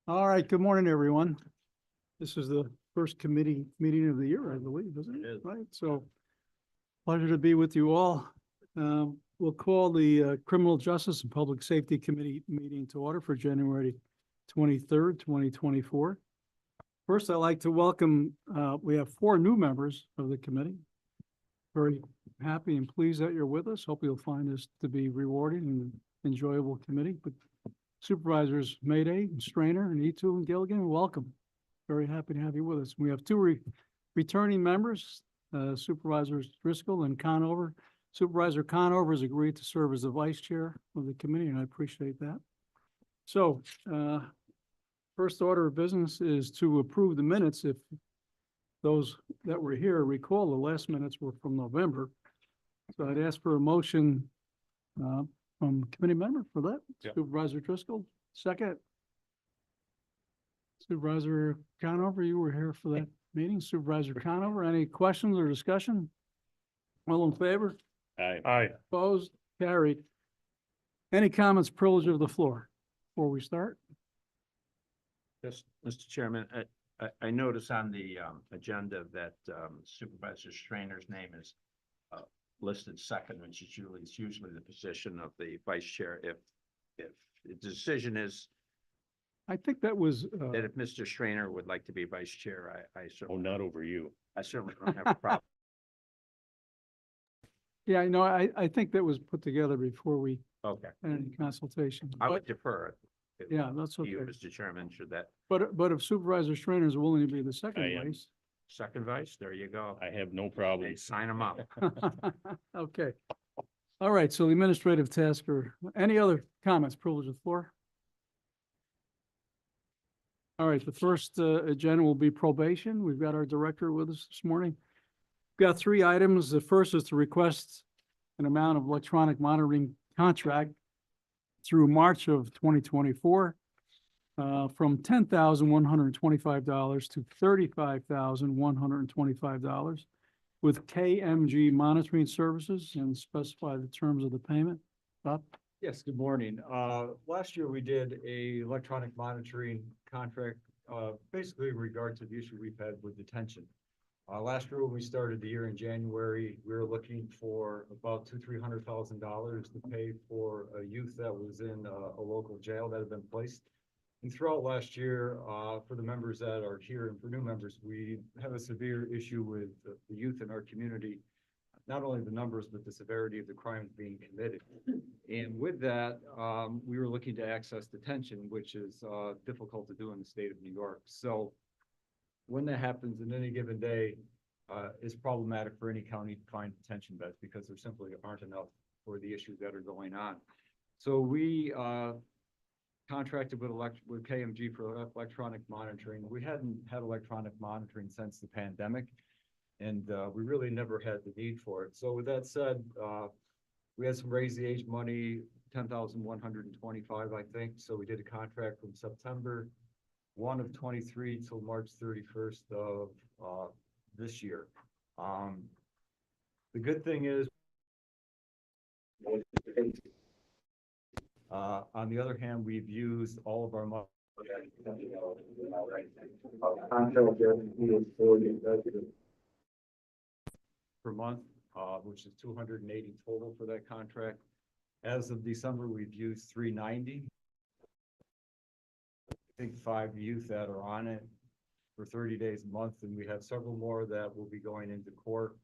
All right, good morning, everyone. This is the first committee meeting of the year, I believe, isn't It it? is. Right, so pleasure to be with you all. We'll call the Criminal Justice and Public Safety Committee meeting to order for January 23rd, 2024. First, I'd like to welcome, we have 4 new members of the committee. Very happy and pleased that you're with us. Hope you'll find this to be rewarding and enjoyable committee. But Supervisors Mayday, Strainer, and Etu and Gilligan, welcome. Very happy to have you with us. We have 2 returning members, Supervisors Driscoll and Conover. Supervisor Conover has agreed to serve as the vice chair of the committee, and I appreciate that. So, first order of business is to approve the minutes. If those that were here recall, the last minutes were from November. So I'd ask for a motion from committee member for that. Yep. Supervisor Driscoll, second. Supervisor Conover, you were here for that meeting. Supervisor Conover, any questions or discussion? All in favor? Aye. Opposed? Carried. Any comments, privilege of the floor before we start? Just, Mr. Chairman, I notice on the agenda that Supervisor Strainer's name is listed second, which is usually the position of the vice chair. If the decision is I think that was, that if Mr. Strainer would like to be vice chair, I Oh, certainly, not over you. I certainly don't have a problem. yeah, I know, I think that was put together before we Okay, had any consultation. I But, would defer it. yeah, that's to you, okay. Mr. Chairman, should that But if Supervisor Strainer is willing to be the I second am. vice. second vice, there you go. I have no Hey, problem. sign them up. Okay. All right, so the administrative task or any other comments, privilege of the floor? All right, the first agenda will be probation. We've got our director with us this morning. We've got 3 items. The first is to request an amount of electronic monitoring contract through March of 2024 from $10,125 to $35,125 with KMG monitoring services and specify the terms of the payment. Bob? Yes, good morning. Last year we did a electronic monitoring contract, basically in regard to the issue we've had with detention. Last year when we started the year in January, we were looking for about $200,000 to pay for a youth that was in a local jail that had been placed. And throughout last year, for the members that are here and for new members, we have a severe issue with the youth in our community. Not only the numbers, but the severity of the crimes being committed. And with that, we were looking to access detention, which is difficult to do in the state of New York. So when that happens in any given day, is problematic for any county to find detention beds because there simply aren't enough for the issues that are going on. So we contracted with KMG for electronic monitoring. We hadn't had electronic monitoring since the pandemic. And we really never had the need for it. So with that said, we had some raise the age money, $10,125, I think. So we did a contract from September 1 of 23 till March 31st of this year. The good thing is, on the other hand, we've used all of our money. Per month, which is 280 total for that contract. As of December, we've used 390. I think 5 youth that are on it for 30 days a month, and we have several more that will be going into court,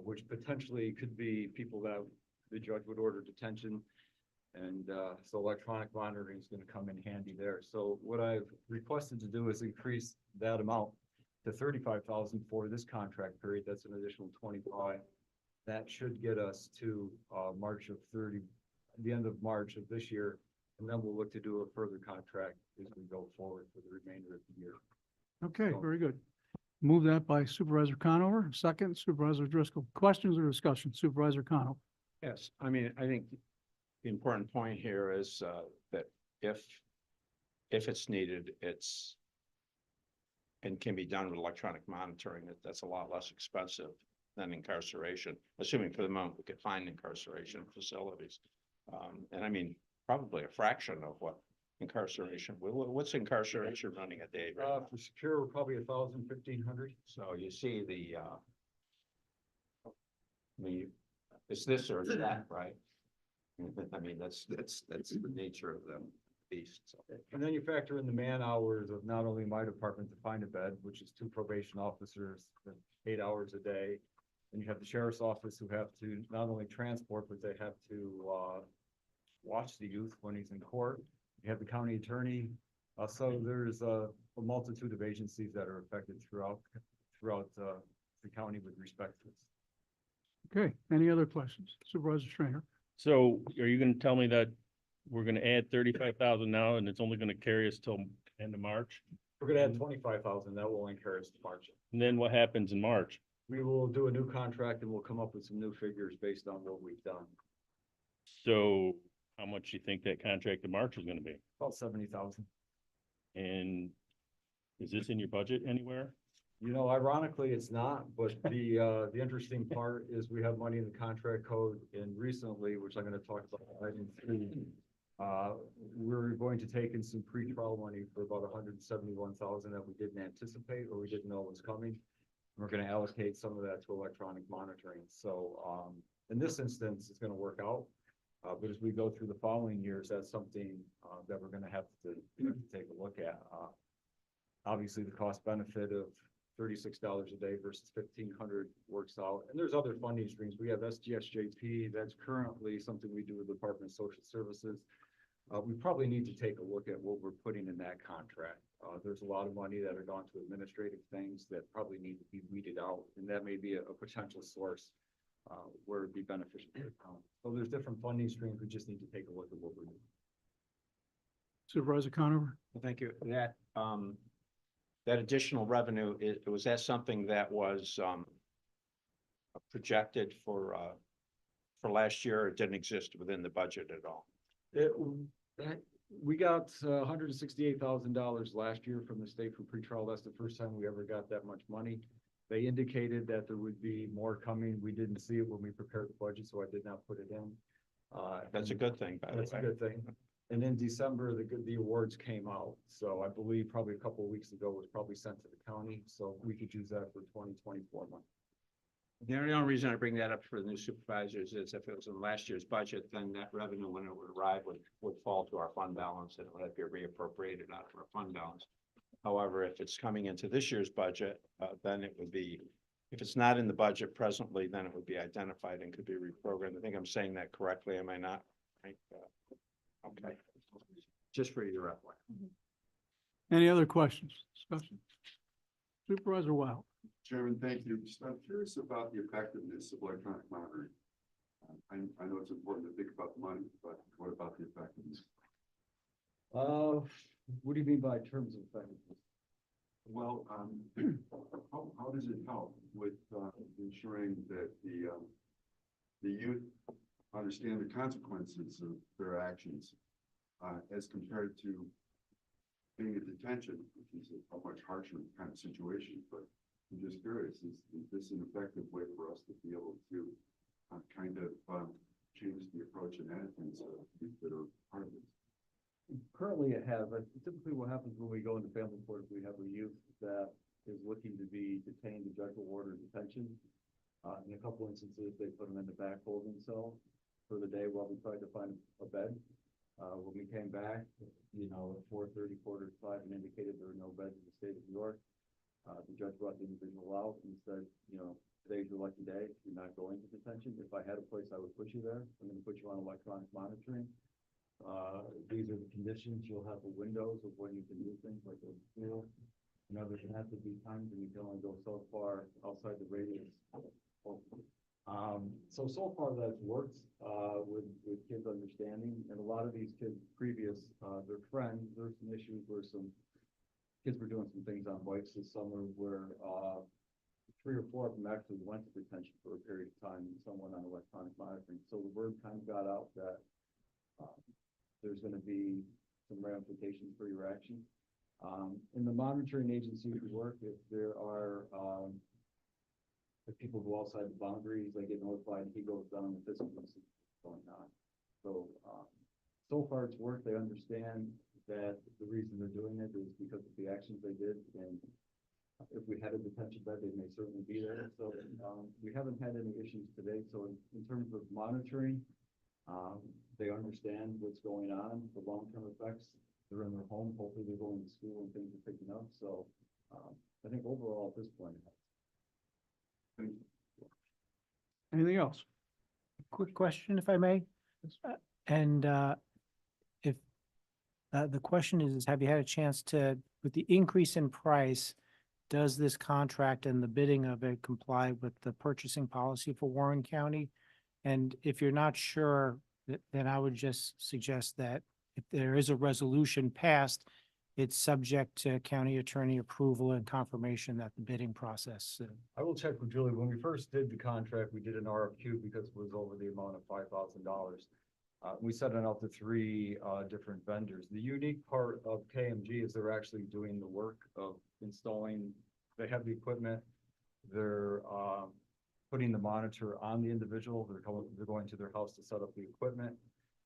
which potentially could be people that the judge would order detention. And so electronic monitoring is going to come in handy there. So what I've requested to do is increase that amount to $35,000 for this contract period. That's an additional 25. That should get us to the end of March of this year, and then we'll look to do a further contract as we go forward for the remainder of the year. Okay, very good. Move that by Supervisor Conover. Second, Supervisor Driscoll. Questions or discussion? Supervisor Conover. Yes, I mean, I think the important point here is that if it's needed, and can be done with electronic monitoring, that's a lot less expensive than incarceration, assuming for the moment we could find incarceration facilities. And I mean, probably a fraction of what incarceration? What's incarceration running a day right now? For secure, we're probably 1,000, 1,500. So you see the, I mean, it's this or it's that, right? I mean, that's the nature of the beast, so. And then you factor in the man hours of not only my department to find a bed, which is 2 probation officers, 8 hours a day. And you have the sheriff's office who have to not only transport, but they have to, watch the youth when he's in court. You have the county attorney. So there's a multitude of agencies that are affected throughout the county with respect to this. Okay, any other questions? Supervisor Strainer? So are you gonna tell me that we're gonna add 35,000 now and it's only gonna carry us till end of March? We're gonna add 25,000, that will incur us to March. And then what happens in March? We will do a new contract and we'll come up with some new figures based on what we've done. So how much you think that contract in March is gonna be? About 70,000. And is this in your budget anywhere? You know, ironically, it's not, but the interesting part is we have money in the contract code, and recently, which I'm gonna talk about item 3, we're going to take in some pre-trial money for about 171,000 that we didn't anticipate or we didn't know was coming. We're gonna allocate some of that to electronic monitoring. So, in this instance, it's gonna work out. But as we go through the following years, that's something, that we're gonna have to take a look at. Obviously, the cost benefit of $36 a day versus 1,500 works out. And there's other funding streams. We have SGSJP. That's currently something we do with the Department of Social Services. We probably need to take a look at what we're putting in that contract. There's a lot of money that are gone to administrative things that probably need to be weeded out, and that may be a potential source where it'd be beneficial to the town. So there's different funding streams. We just need to take a look at what we're doing. Supervisor Conover? Well, thank you. That additional revenue, was that something that was, projected for last year, or it didn't exist within the budget at all? We got $168,000 last year from the state for pretrial. That's the first time we ever got that much money. They indicated that there would be more coming. We didn't see it when we prepared the budget, so I did not put it in. That's a good thing, by the way. That's a good thing. And in December, the awards came out. So I believe probably a couple of weeks ago, it was probably sent to the county. So we could use that for 2024 money. The only reason I bring that up for the new supervisors is if it was in last year's budget, then that revenue, when it would arrive, would fall to our fund balance and it would have to be reappropriated out of our fund balance. However, if it's coming into this year's budget, then it would be, if it's not in the budget presently, then it would be identified and could be reprogrammed. I think I'm saying that correctly, am I not? Right? Okay. Just for your reference. Any other questions, discussion? Supervisor Wild? Chairman, thank you. Just, I'm curious about the effectiveness of electronic monitoring. I know it's important to think about the money, but what about the effectiveness? What do you mean by terms of effectiveness? Well, how does it help with ensuring that the youth understand the consequences of their actions as compared to being in detention, which is a much harsher kind of situation? But I'm just curious, is this an effective way for us to be able to kind of change the approach and attitudes of youth that are part of this? Currently it has, but typically what happens when we go into family court, if we have a youth that is looking to be detained, the judge will order detention. In a couple instances, they put them in the back holding cell for the day while we tried to find a bed. When we came back, you know, at 4:30, 4:45, and indicated there were no beds in the state of New York. The judge brought the individual out and said, you know, today's your lucky day. You're not going to detention. If I had a place, I would put you there. I'm going to put you on electronic monitoring. These are the conditions. You'll have the windows of when you can do things like a school. You know, there's have to be times when you can only go so far outside the radius. So far that's worked, with kids understanding, and a lot of these kids previous, their friends, there's some issues where some kids were doing some things on bikes this summer where, 3 or 4 of them actually went to detention for a period of time, and some went on electronic monitoring. So the word kind of got out that, there's going to be some ramifications for your action. In the monitoring agency we work, if there are, if people go outside the boundaries, they get notified, he goes down, the physical going on. So, so far it's worked. They understand that the reason they're doing it is because of the actions they did, and if we had a detention bed, they may certainly be there. So, we haven't had any issues today. So in terms of monitoring, they understand what's going on, the long-term effects. They're in their home, hopefully they're going to school and things are picking up. So, I think overall at this point. Anything else? Quick question, if I may. And if the question is, have you had a chance to, with the increase in price, does this contract and the bidding of it comply with the purchasing policy for Warren County? And if you're not sure, then I would just suggest that if there is a resolution passed, it's subject to county attorney approval and confirmation that the bidding process. I will check with Julie. When we first did the contract, we did an RFQ because it was over the amount of $5,000. We sent it out to three different vendors. The unique part of KMG is they're actually doing the work of installing. They have the equipment. They're putting the monitor on the individual. They're going to their house to set up the equipment,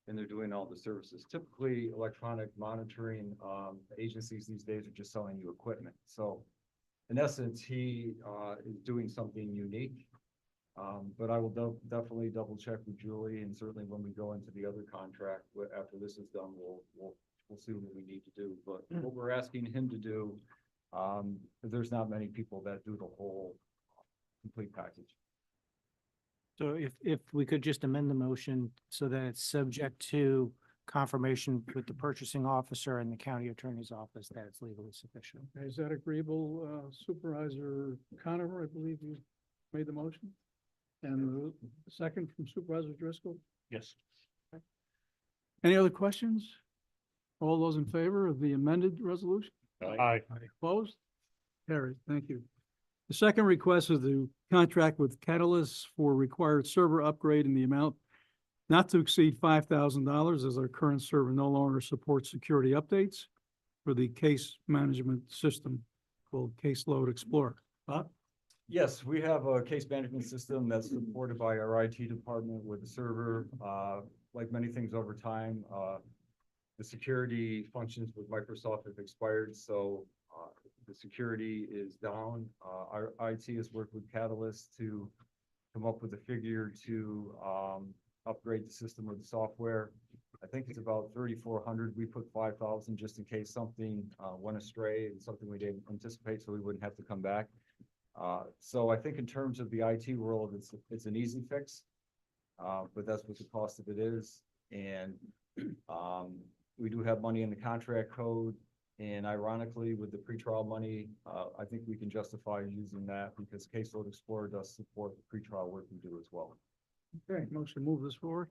and they're doing all the services. Typically, electronic monitoring agencies these days are just selling you equipment. So in essence, he is doing something unique. But I will definitely double check with Julie, and certainly when we go into the other contract, after this is done, we'll see what we need to do. But what we're asking him to do, there's not many people that do the whole complete package. So if we could just amend the motion so that it's subject to confirmation with the purchasing officer and the county attorney's office that it's legally sufficient. Okay, is that agreeable? Supervisor Conover, I believe you made the motion. And the second from Supervisor Driscoll. Yes. Any other questions? All those in favor of the amended resolution? Aye. Opposed? Carried. Thank you. The second request is the contract with Catalyst for required server upgrade in the amount not to exceed $5,000 as our current server no longer supports security updates for the case management system called Caseload Explorer. Bob? Yes, we have a case management system that's supported by our IT department with the server. Like many things over time, the security functions with Microsoft have expired, so the security is down. Our IT has worked with Catalyst to come up with a figure to upgrade the system or the software. I think it's about 3,400. We put 5,000 just in case something went astray and something we didn't anticipate, so we wouldn't have to come back. So I think in terms of the IT world, it's an easy fix, but that's what the cost of it is. And we do have money in the contract code. And ironically, with the pretrial money, I think we can justify using that because Caseload Explorer does support the pretrial work we do as well. Okay, motion to move this forward.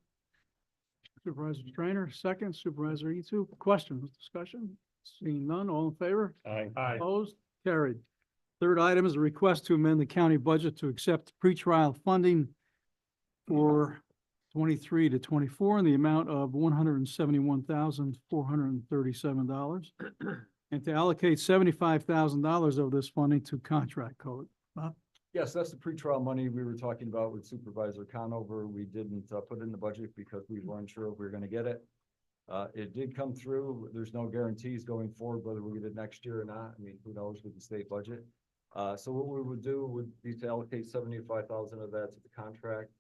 Supervisor Strainer, second. Supervisor Etu, questions, discussion? Seeing none, all in favor? Aye. Opposed? Carried. Third item is a request to amend the county budget to accept pretrial funding for 23 to 24 in the amount of $171,437 and to allocate $75,000 of this funding to contract code. Bob? Yes, that's the pretrial money we were talking about with Supervisor Conover. We didn't put it in the budget because we weren't sure if we were going to get it. It did come through. There's no guarantees going forward whether we get it next year or not. I mean, who knows with the state budget. So what we would do would be to allocate 75,000 of that to the contract.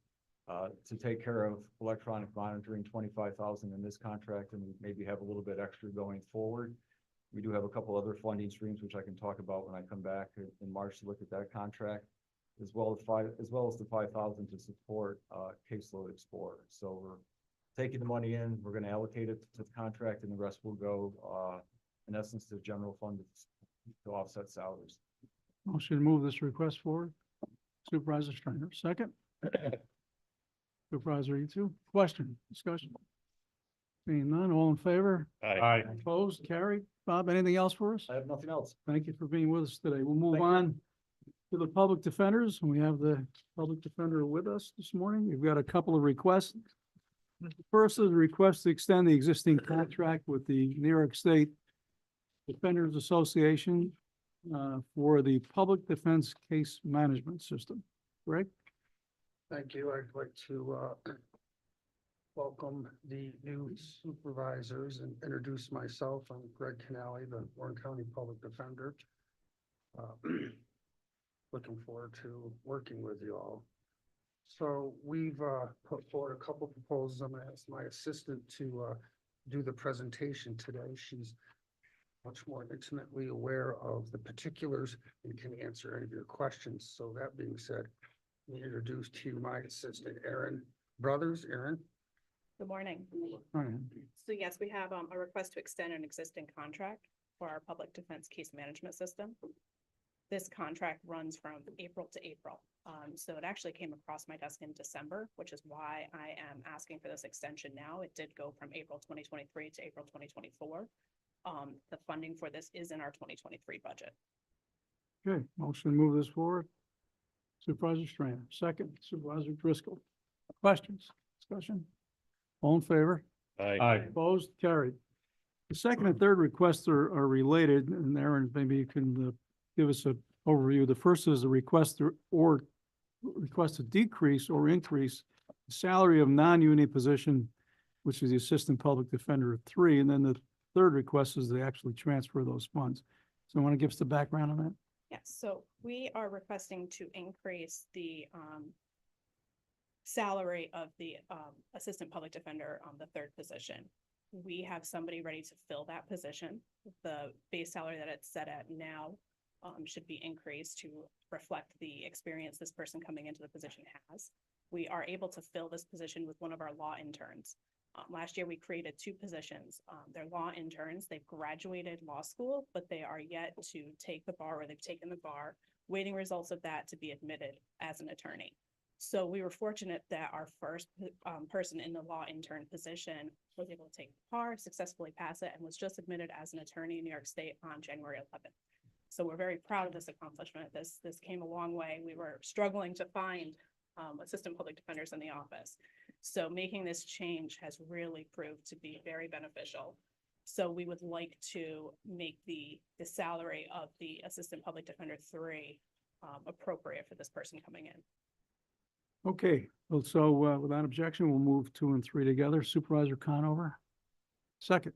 To take care of electronic monitoring, 25,000 in this contract, and maybe have a little bit extra going forward. We do have a couple other funding streams, which I can talk about when I come back in March to look at that contract, as well as the 5,000 to support Caseload Explorer. So we're taking the money in, we're going to allocate it to the contract, and the rest will go, in essence, to general fund to offset salaries. Motion to move this request forward. Supervisor Strainer, second. Supervisor Etu, question, discussion? Seeing none, all in favor? Aye. Opposed? Carried. Bob, anything else for us? I have nothing else. Thank you for being with us today. We'll move Thank you. on to the public defenders. We have the public defender with us this morning. We've got a couple of requests. First is a request to extend the existing contract with the New York State Defenders Association for the public defense case management system. Greg? Thank you. I'd like to welcome the new supervisors and introduce myself. I'm Greg Canali, the Warren County Public Defender. Looking forward to working with you all. So we've put forward a couple proposals. I'm gonna ask my assistant to do the presentation today. She's much more intimately aware of the particulars and can answer any of your questions. So that being said, we introduce to you my assistant, Aaron Brothers. Aaron? Good morning. All right. So yes, we have a request to extend an existing contract for our public defense case management system. This contract runs from April to April. So it actually came across my desk in December, which is why I am asking for this extension now. It did go from April 2023 to April 2024. The funding for this is in our 2023 budget. Okay, motion to move this forward. Supervisor Strainer, second. Supervisor Driscoll. Questions, discussion? All in favor? Aye. Opposed? Carried. The second and third requests are related, and Aaron, maybe you can give us an overview. The first is a request to decrease or increase the salary of non-union position, which is the Assistant Public Defender of 3, and then the third request is to actually transfer those funds. So want to give us the background on that? Yes, so we are requesting to increase the salary of the Assistant Public Defender on the 3rd position. We have somebody ready to fill that position. The base salary that it's set at now should be increased to reflect the experience this person coming into the position has. We are able to fill this position with one of our law interns. Last year, we created 2 positions. They're law interns. They've graduated law school, but they are yet to take the bar, or they've taken the bar, waiting results of that to be admitted as an attorney. So we were fortunate that our first person in the law intern position was able to take the bar, successfully pass it, and was just admitted as an attorney in New York State on January 11th. So we're very proud of this accomplishment. This came a long way. We were struggling to find assistant public defenders in the office. So making this change has really proved to be very beneficial. So we would like to make the salary of the Assistant Public Defender 3 appropriate for this person coming in. Okay, well, so without objection, we'll move 2 and 3 together. Supervisor Conover, second.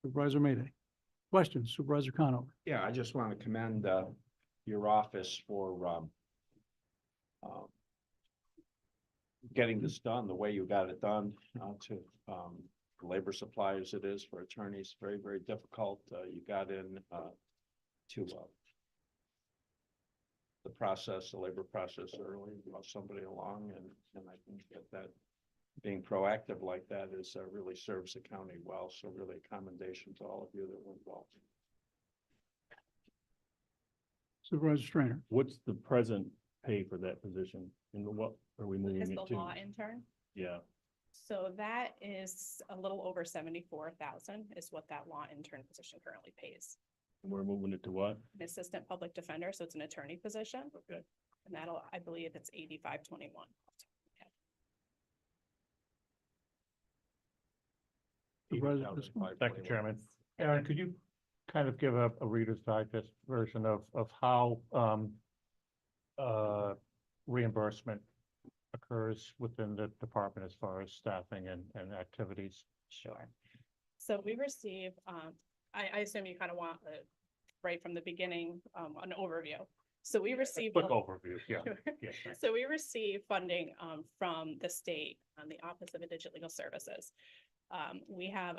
Supervisor Mayday. Questions, Supervisor Conover? Yeah, I just want to commend your office for getting this done the way you got it done to labor supply as it is for attorneys. Very, very difficult. You got in to the process, the labor process early, brought somebody along, and I think that being proactive like that is really serves the county well. So really a commendation to all of you that were involved. Supervisor Strainer. What's the present pay for that position? And what are we moving As it the to? law intern. Yeah, So that is a little over 74,000 is what that law intern position currently pays. and we're moving it to what? An assistant public defender, so it's an attorney position. Okay. And that'll, I believe it's 8521. Supervisor Driscoll. Thank you, Chairman. Aaron, could you kind of give a Reader's Digest version of how reimbursement occurs within the department as far as staffing and activities? Sure. So we receive, I assume you kind of want right from the beginning, an overview. So we receive. Quick overview, yeah. Sure. Yes, thanks. So we receive funding from the state, the Office of Indigent Legal Services. We have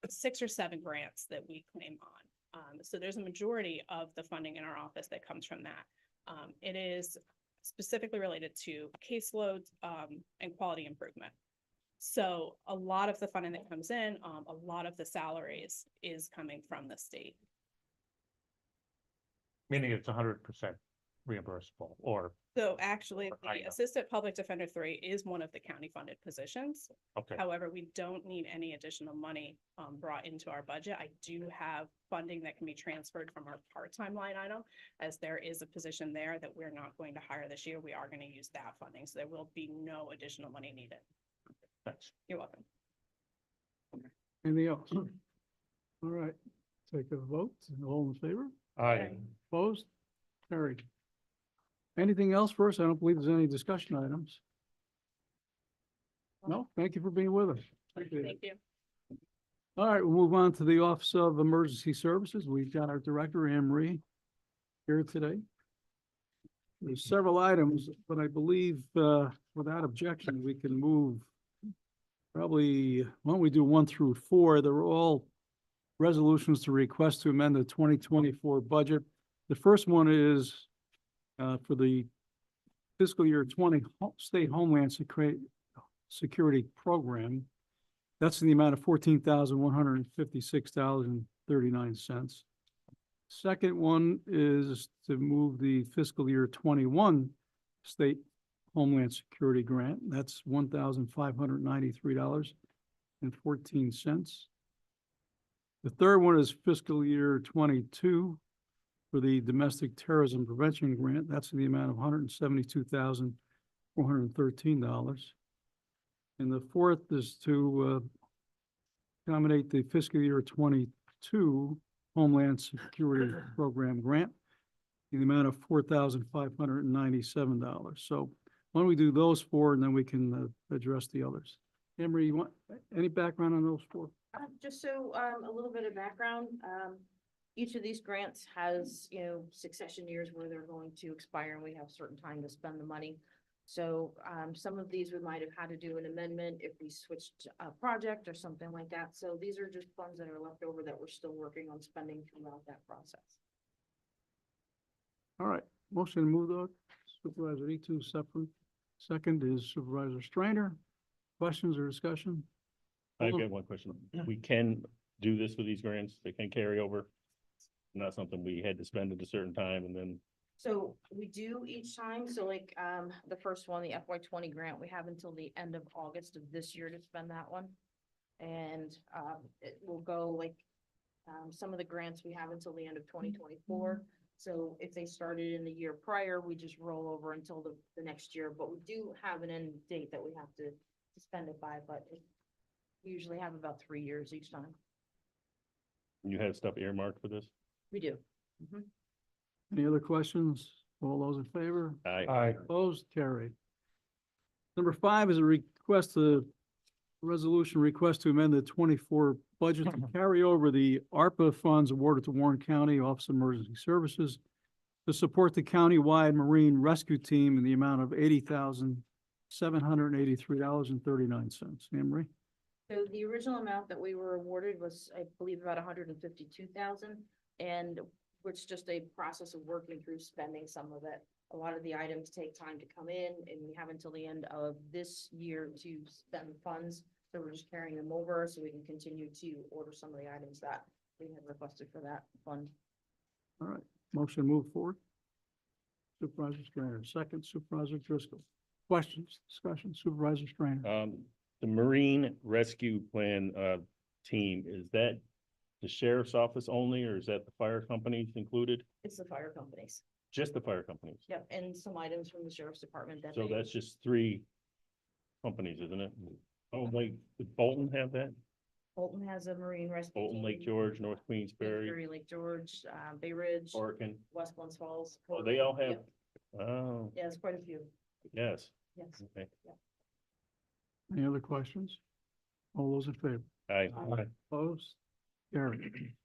6 or 7 grants that we claim on. So there's a majority of the funding in our office that comes from that. It is specifically related to caseloads and quality improvement. So a lot of the funding that comes in, a lot of the salaries is coming from the state. Meaning it's 100% reimbursable, or, So actually, I the know. Assistant Public Defender 3 is one of the county funded positions. okay, However, we don't need any additional money brought into our budget. I do have funding that can be transferred from our part-time line item, as there is a position there that we're not going to hire this year. We are going to use that funding, so there will be no additional money needed. thanks. You're welcome. Anything else? All right, take a vote. All in favor? Aye. Opposed? Carried. Anything else first? I don't believe there's any discussion items. No, thank you for being with us. Appreciate it. Thank you. All right, we'll move on to the Office of Emergency Services. We've got our Director, Anne Marie, here today. There's several items, but I believe, without objection, we can move probably, why don't we do 1 through 4? They're all resolutions to request to amend the 2024 budget. The first one is for the fiscal year 20 State Homeland Security Program. That's in the amount of $14,156.39. Second one is to move the fiscal year 21 State Homeland Security Grant. That's $1,593.14. The third one is fiscal year 22 for the Domestic Terrorism Prevention Grant. That's in the amount of $172,413. And the fourth is to accommodate the fiscal year 22 Homeland Security Program grant in the amount of $4,597. So why don't we do those 4 and then we can address the others. Emery, you want any background on those 4? Just so, a little bit of background, each of these grants has, succession years where they're going to expire and we have certain time to spend the money. So, some of these we might have had to do an amendment if we switched a project or something like that. So these are just funds that are left over that we're still working on spending throughout that process. All right, motion to move those. Supervisor Etu, second is Supervisor Strainer. Questions or discussion? I've got one question. We can do this with these grants. They can carry over. Not something we had to spend at a certain time and then, So we do each time. So like, the first one, the FY20 grant, we have until the end of August of this year to spend that one. And, it will go like, some of the grants we have until the end of 2024. So if they started in the year prior, we just roll over until the next year, but we do have an end date that we have to spend it by, but we usually have about 3 years each time. you have stuff earmarked for this? We do. Any other questions? All those in favor? Aye. Opposed? Carried. Number 5 is a resolution request to amend the 24 budget to carry over the ARPA funds awarded to Warren County Office of Emergency Services to support the countywide Marine Rescue Team in the amount of $80,783.39. Anne Marie? So the original amount that we were awarded was, I believe, about 152,000, and it's just a process of working through spending some of it. A lot of the items take time to come in, and we have until the end of this year to spend funds. So we're just carrying them over so we can continue to order some of the items that we had requested for that fund. All right, motion to move forward. Supervisor Strainer, second Supervisor Driscoll. Questions, discussion, Supervisor Strainer. The Marine Rescue Plan, team, is that the sheriff's office only, or is that the fire companies included? It's the fire companies. Just the fire companies? Yep, and some items from the sheriff's department that So they- that's just 3 companies, isn't it? Oh, like, did Bolton have that? Bolton has a Marine Rescue. Bolton, Lake Team, George, North Queensbury, Queensbury, Lake George, Bay Ridge, Orkin. West Glens Falls. Oh, they all have, Yep. oh, Yeah, it's quite a few. yes, Yes. okay. Any other questions? All those in favor? Aye. Opposed? Carried.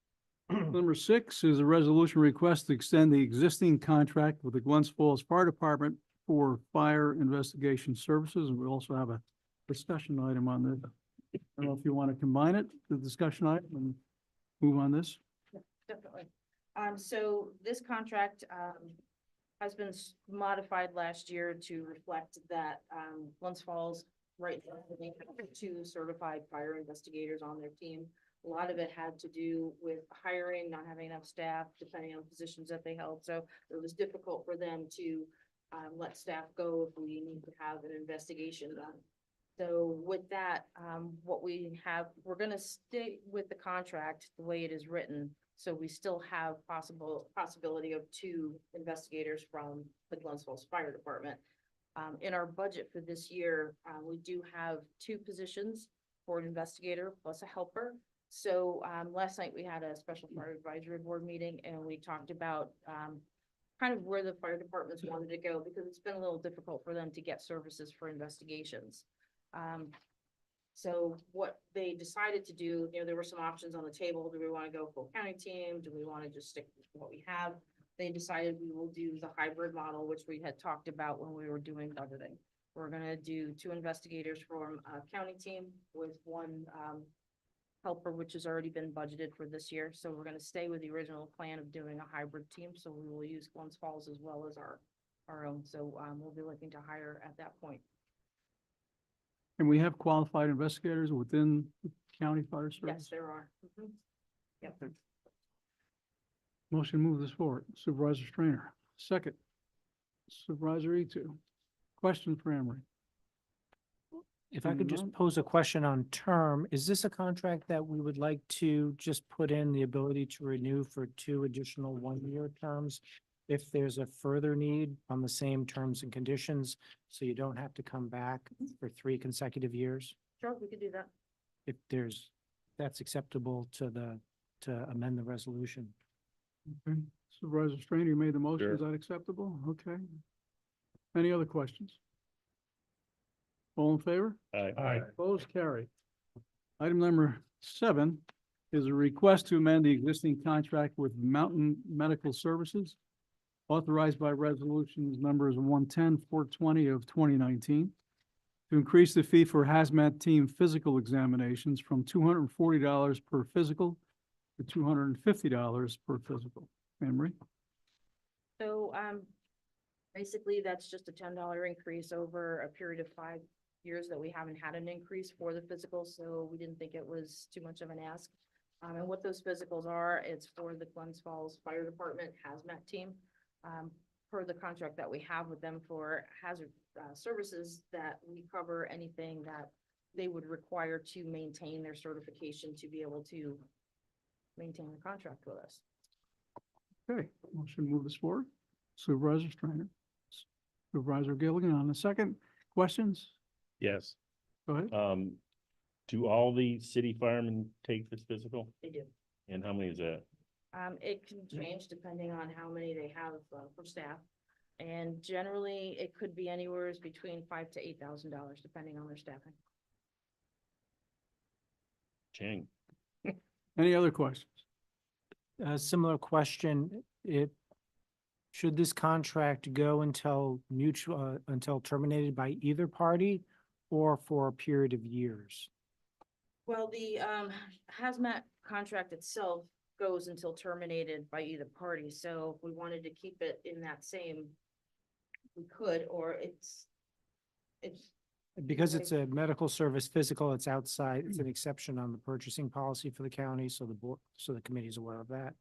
Number 6 is a resolution request to extend the existing contract with the Glens Falls Fire Department for fire investigation services. And we also have a discussion item on this. I don't know if you want to combine it, the discussion item, and move on this. Definitely. So this contract, has been modified last year to reflect that, Glens Falls, right, now, they have 2 certified fire investigators on their team. A lot of it had to do with hiring, not having enough staff, depending on positions that they held. So it was difficult for them to, let staff go if we need to have an investigation done. So with that, what we have, we're gonna stick with the contract the way it is written. So we still have possibility of 2 investigators from the Glens Falls Fire Department. In our budget for this year, we do have 2 positions for an investigator plus a helper. So, last night we had a special fire advisory board meeting and we talked about, kind of where the fire departments wanted to go because it's been a little difficult for them to get services for investigations. So what they decided to do, there were some options on the table. Do we want to go full county team? Do we want to just stick with what we have? They decided we will do the hybrid model, which we had talked about when we were doing budgeting. We're gonna do 2 investigators from a county team with 1, helper, which has already been budgeted for this year. So we're gonna stay with the original plan of doing a hybrid team. So we will use Glens Falls as well as our own. So, we'll be looking to hire at that point. And we have qualified investigators within the county fire Yes, service? there are. Mhm. Yep. Motion to move this forward. Supervisor Strainer, second. Supervisor Etu. Question for Emery. If I could Seeing just none. pose a question on term, is this a contract that we would like to just put in the ability to renew for 2 additional 1-year terms? If there's a further need on the same terms and conditions, so you don't have to come back for 3 consecutive years? Sure, we could do that. If that's acceptable to amend the resolution. Okay. Supervisor Strainer, you made the motion. Sure. Is that acceptable? Okay. Any other questions? All in favor? Aye. Opposed, carried. Item number 7 is a request to amend the existing contract with Mountain Medical Services, authorized by resolutions numbers 110, 420 of 2019, to increase the fee for hazmat team physical examinations from $240 per physical to $250 per physical. Emery? So, basically, that's just a $10 increase over a period of 5 years that we haven't had an increase for the physical, so we didn't think it was too much of an ask. And what those physicals are, it's for the Glens Falls Fire Department hazmat team. Per the contract that we have with them for hazard, services, that we cover anything that they would require to maintain their certification to be able to maintain the contract with us. Okay, motion to move this forward. Supervisor Strainer. Supervisor Gilligan on the second. Questions? Yes. Go ahead. Do all the city firemen take this physical? They do. And how many is that? It can change depending on how many they have for staff. And generally, it could be anywhere between $5,000 to $8,000, depending on their staffing. Chang. Any other questions? A similar question, should this contract go until until terminated by either party or for a period of years? Well, the hazmat contract itself goes until terminated by either party. So if we wanted to keep it in that same, we could, or it's. Because it's a medical service physical, it's outside, it's an exception on the purchasing policy for the county, so the board, so the committee is aware of that.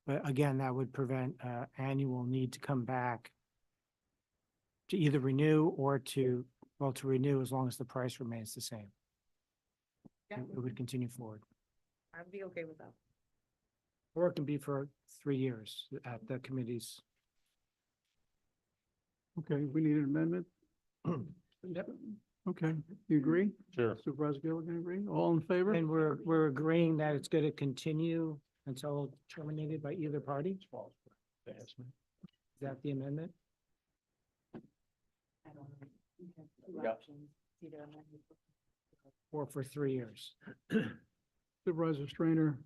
But again, that would prevent annual need to come back to either renew or to renew as long as the price remains the same. Yeah, It would continue forward. I'd be okay with that. Or it can be for 3 years at the committee's. Okay, we need an amendment. Yep. Okay, you agree? Sure. Supervisor Gilligan agree? All in favor? And we're agreeing that it's going to continue until terminated by either party? Is that the amendment? I don't know. We have two Yep. options, either amendment Or for 3 years? Supervisor Strainer,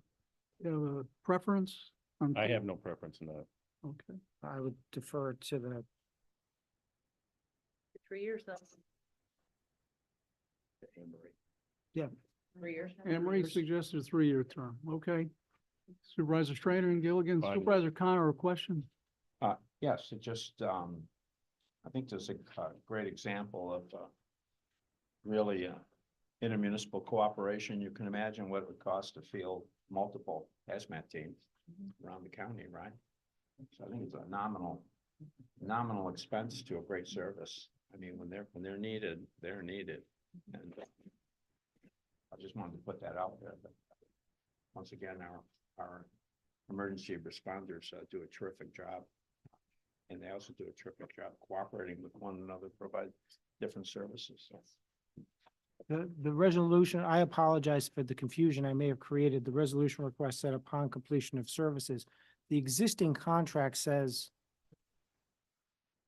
you have a preference? I have no preference in that. Okay, I would defer to the, for 3 years, though. yeah, 3 years. Anne Marie suggested a 3-year term. Okay. Supervisor Strainer and Gilligan, Fine. Supervisor Connor, a question? Yes, it just, I think there's a great example of, really, intermunicipal cooperation. You can imagine what it would cost to field multiple hazmat teams around the county, right? So I think it's a nominal expense to a great service. I mean, when they're needed, they're needed. And I just wanted to put that out there, but once again, our emergency responders do a terrific job. And they also do a terrific job cooperating with one another, provide different services. So. the resolution, I apologize for the confusion I may have created. The resolution request said upon completion of services. The existing contract says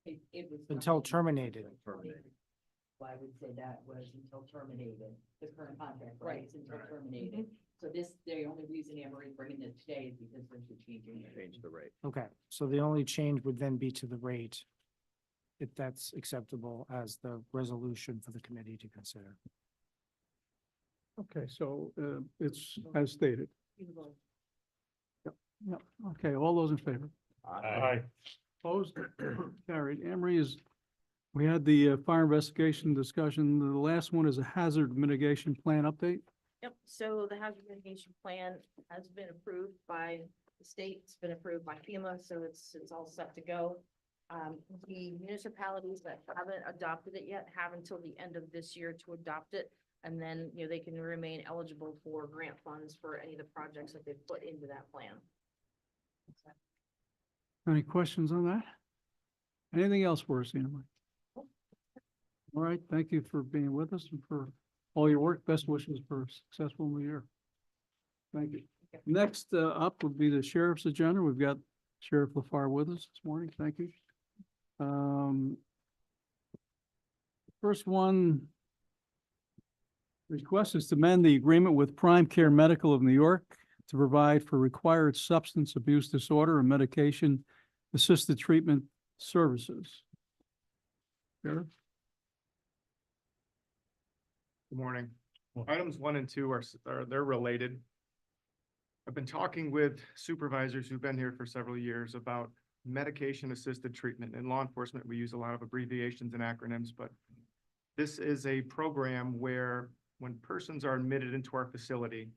It was until not- terminated. Well, I would say that was until terminated, the current contract, right, Right. it's until terminated. So this, the only reason Emery's bringing this today is because there's a change in it. Change the rate. Okay, so the only change would then be to the rate, if that's acceptable as the resolution for the committee to consider. Okay, so it's as stated. You will- Yep, okay, all those in favor? Aye. Opposed? Carried. Emery is, we had the fire investigation discussion. The last one is a hazard mitigation plan update. Yep, so the hazard mitigation plan has been approved by the state, it's been approved by FEMA, so it's all set to go. The municipalities that haven't adopted it yet have until the end of this year to adopt it. And then, they can remain eligible for grant funds for any of the projects that they've put into that plan. Any questions on that? Anything else for us, Anna? All right, thank you for being with us and for all your work. Best wishes for a successful new year. Thank you. Next up would be the sheriff's agenda. We've got Sheriff LaFar with us this morning. Thank you. First one, request is to amend the agreement with Prime Care Medical of New York to provide for required substance abuse disorder and medication assisted treatment services. Sheriff? Good morning. Items 1 and 2 they're related. I've been talking with supervisors who've been here for several years about medication assisted treatment. In law enforcement, we use a lot of abbreviations and acronyms, but this is a program where when persons are admitted into our facility,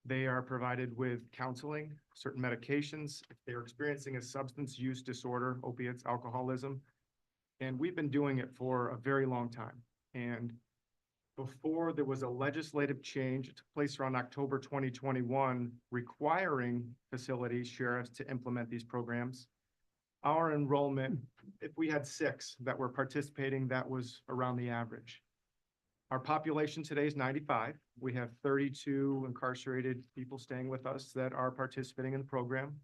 they are provided with counseling, certain medications, if they're experiencing a substance use disorder, opiates, alcoholism. And we've been doing it for a very long time. And before there was a legislative change, it took place around October 2021, requiring facilities, sheriffs to implement these programs. Our enrollment, if we had 6 that were participating, that was around the average. Our population today is 95. We have 32 incarcerated people staying with us that are participating in the program.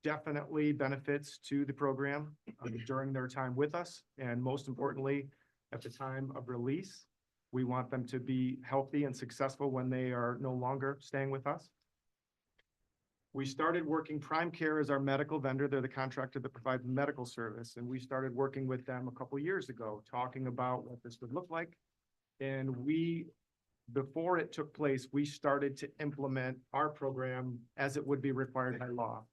Definitely benefits to the program during their time with us. And most importantly, at the time of release, we want them to be healthy and successful when they are no longer staying with us. We started working, Prime Care as our medical vendor. They're the contractor that provides medical service. And we started working with them a couple years ago, talking about what this would look like. And before it took place, we started to implement our program as it would be required by law.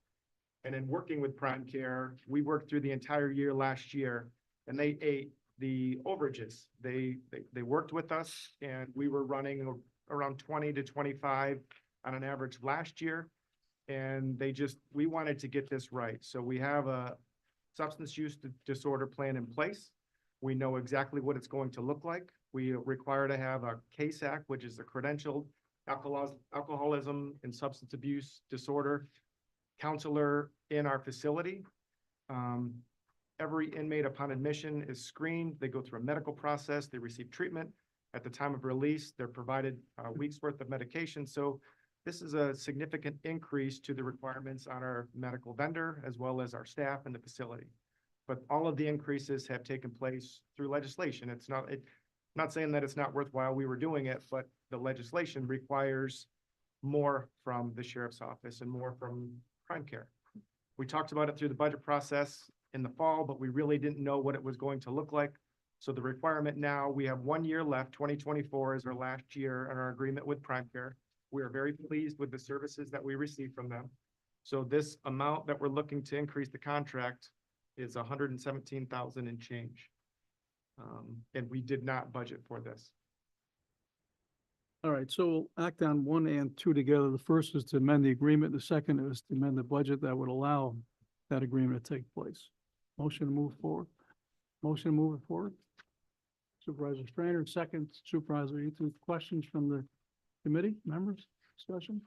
And in working with Prime Care, we worked through the entire year last year, and they ate the overages. They worked with us, and we were running around 20 to 25 on an average last year. And we wanted to get this right. So we have a substance use disorder plan in place. We know exactly what it's going to look like. We require to have a CASAC, which is a credentialed alcoholism and substance abuse disorder counselor in our facility. Every inmate upon admission is screened. They go through a medical process. They receive treatment. At the time of release, they're provided a week's worth of medication. So this is a significant increase to the requirements on our medical vendor as well as our staff in the facility. But all of the increases have taken place through legislation. Not saying that it's not worthwhile. We were doing it, but the legislation requires more from the sheriff's office and more from Prime Care. We talked about it through the budget process in the fall, but we really didn't know what it was going to look like. So the requirement now, we have 1 year left. 2024 is our last year in our agreement with Prime Care. We are very pleased with the services that we receive from them. So this amount that we're looking to increase the contract is $117,000 and change. And we did not budget for this. All right, so we'll act on 1 and 2 together. The first is to amend the agreement. The second is to amend the budget that would allow that agreement to take place. Motion to move forward. Motion to move it forward. Supervisor Strainer, second. Supervisor Eaton, questions from the committee members, discussion?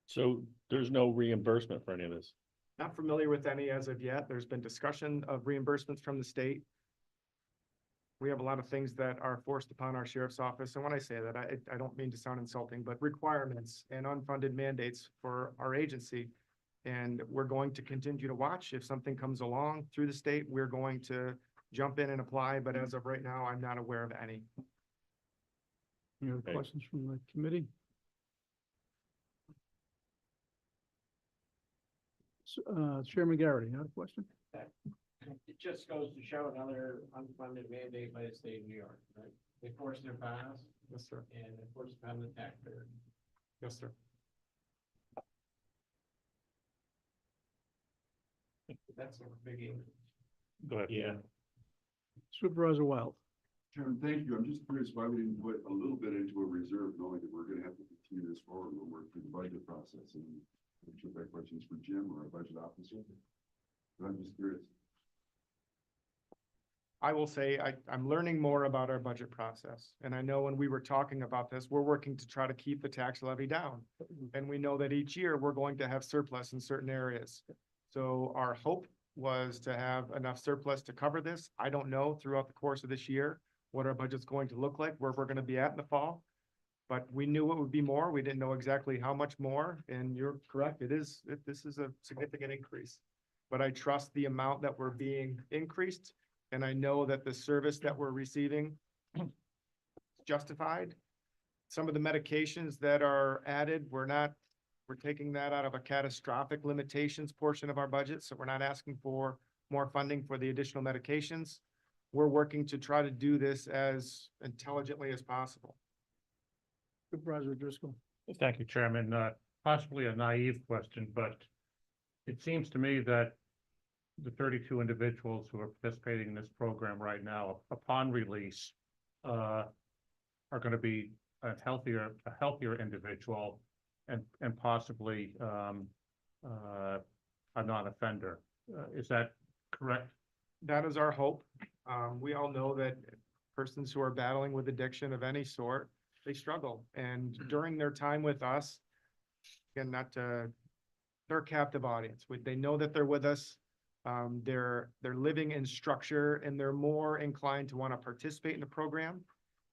So there's no reimbursement for any of this? Not familiar with any as of yet. There's been discussion of reimbursements from the state. We have a lot of things that are forced upon our sheriff's office. And when I say that, I don't mean to sound insulting, but requirements and unfunded mandates for our agency. And we're going to continue to watch. If something comes along through the state, we're going to jump in and apply, but as of right now, I'm not aware of any. Any other Okay. questions from the committee? Chairman Garrity, you have a question? It just goes to show another unfunded mandate by the state of New York, right? They force their bonds Yes, sir. and they force upon the taxpayer. Yes, sir. That's a big. Go ahead. Yeah. Supervisor Wild. Chairman, thank you. I'm just curious why we didn't put a little bit into a reserve, knowing that we're gonna have to continue this forward when we're through the budget process. And I'm sure that question's for Jim or our budget officer. But I'm just curious. I will say, I'm learning more about our budget process. And I know when we were talking about this, we're working to try to keep the tax levy down. And we know that each year we're going to have surplus in certain areas. So our hope was to have enough surplus to cover this. I don't know throughout the course of this year what our budget's going to look like, where we're gonna be at in the fall. But we knew it would be more. We didn't know exactly how much more. And you're correct, this is a significant increase. But I trust the amount that we're being increased. And I know that the service that we're receiving is justified. Some of the medications that are added, we're taking that out of a catastrophic limitations portion of our budget. So we're not asking for more funding for the additional medications. We're working to try to do this as intelligently as possible. Supervisor Driscoll. Thank you, Chairman. Possibly a naive question, but it seems to me that the 32 individuals who are participating in this program right now, upon release, are going to be a healthier individual and possibly a non-offender. Is that correct? That is our hope. We all know that persons who are battling with addiction of any sort, they struggle. And during their time with us, again, they're a captive audience. They know that they're with us. They're living in structure and they're more inclined to want to participate in the program.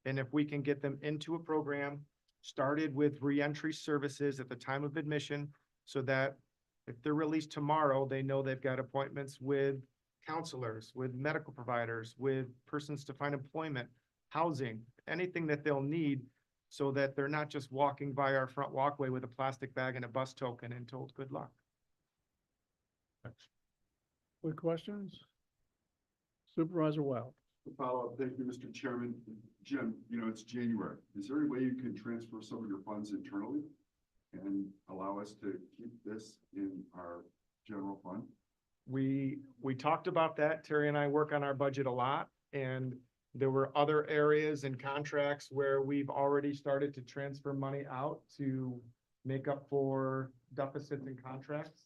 And if we can get them into a program, started with reentry services at the time of admission, so that if they're released tomorrow, they know they've got appointments with counselors, with medical providers, with persons to find employment, housing, anything that they'll need, so that they're not just walking by our front walkway with a plastic bag and a bus token and told good luck. Quick questions? Supervisor Wild. Follow-up, thank you, Mr. Chairman. Jim, it's January. Is there any way you can transfer some of your funds internally and allow us to keep this in our general fund? We talked about that. Terry and I work on our budget a lot, and there were other areas and contracts where we've already started to transfer money out to make up for deficits in contracts.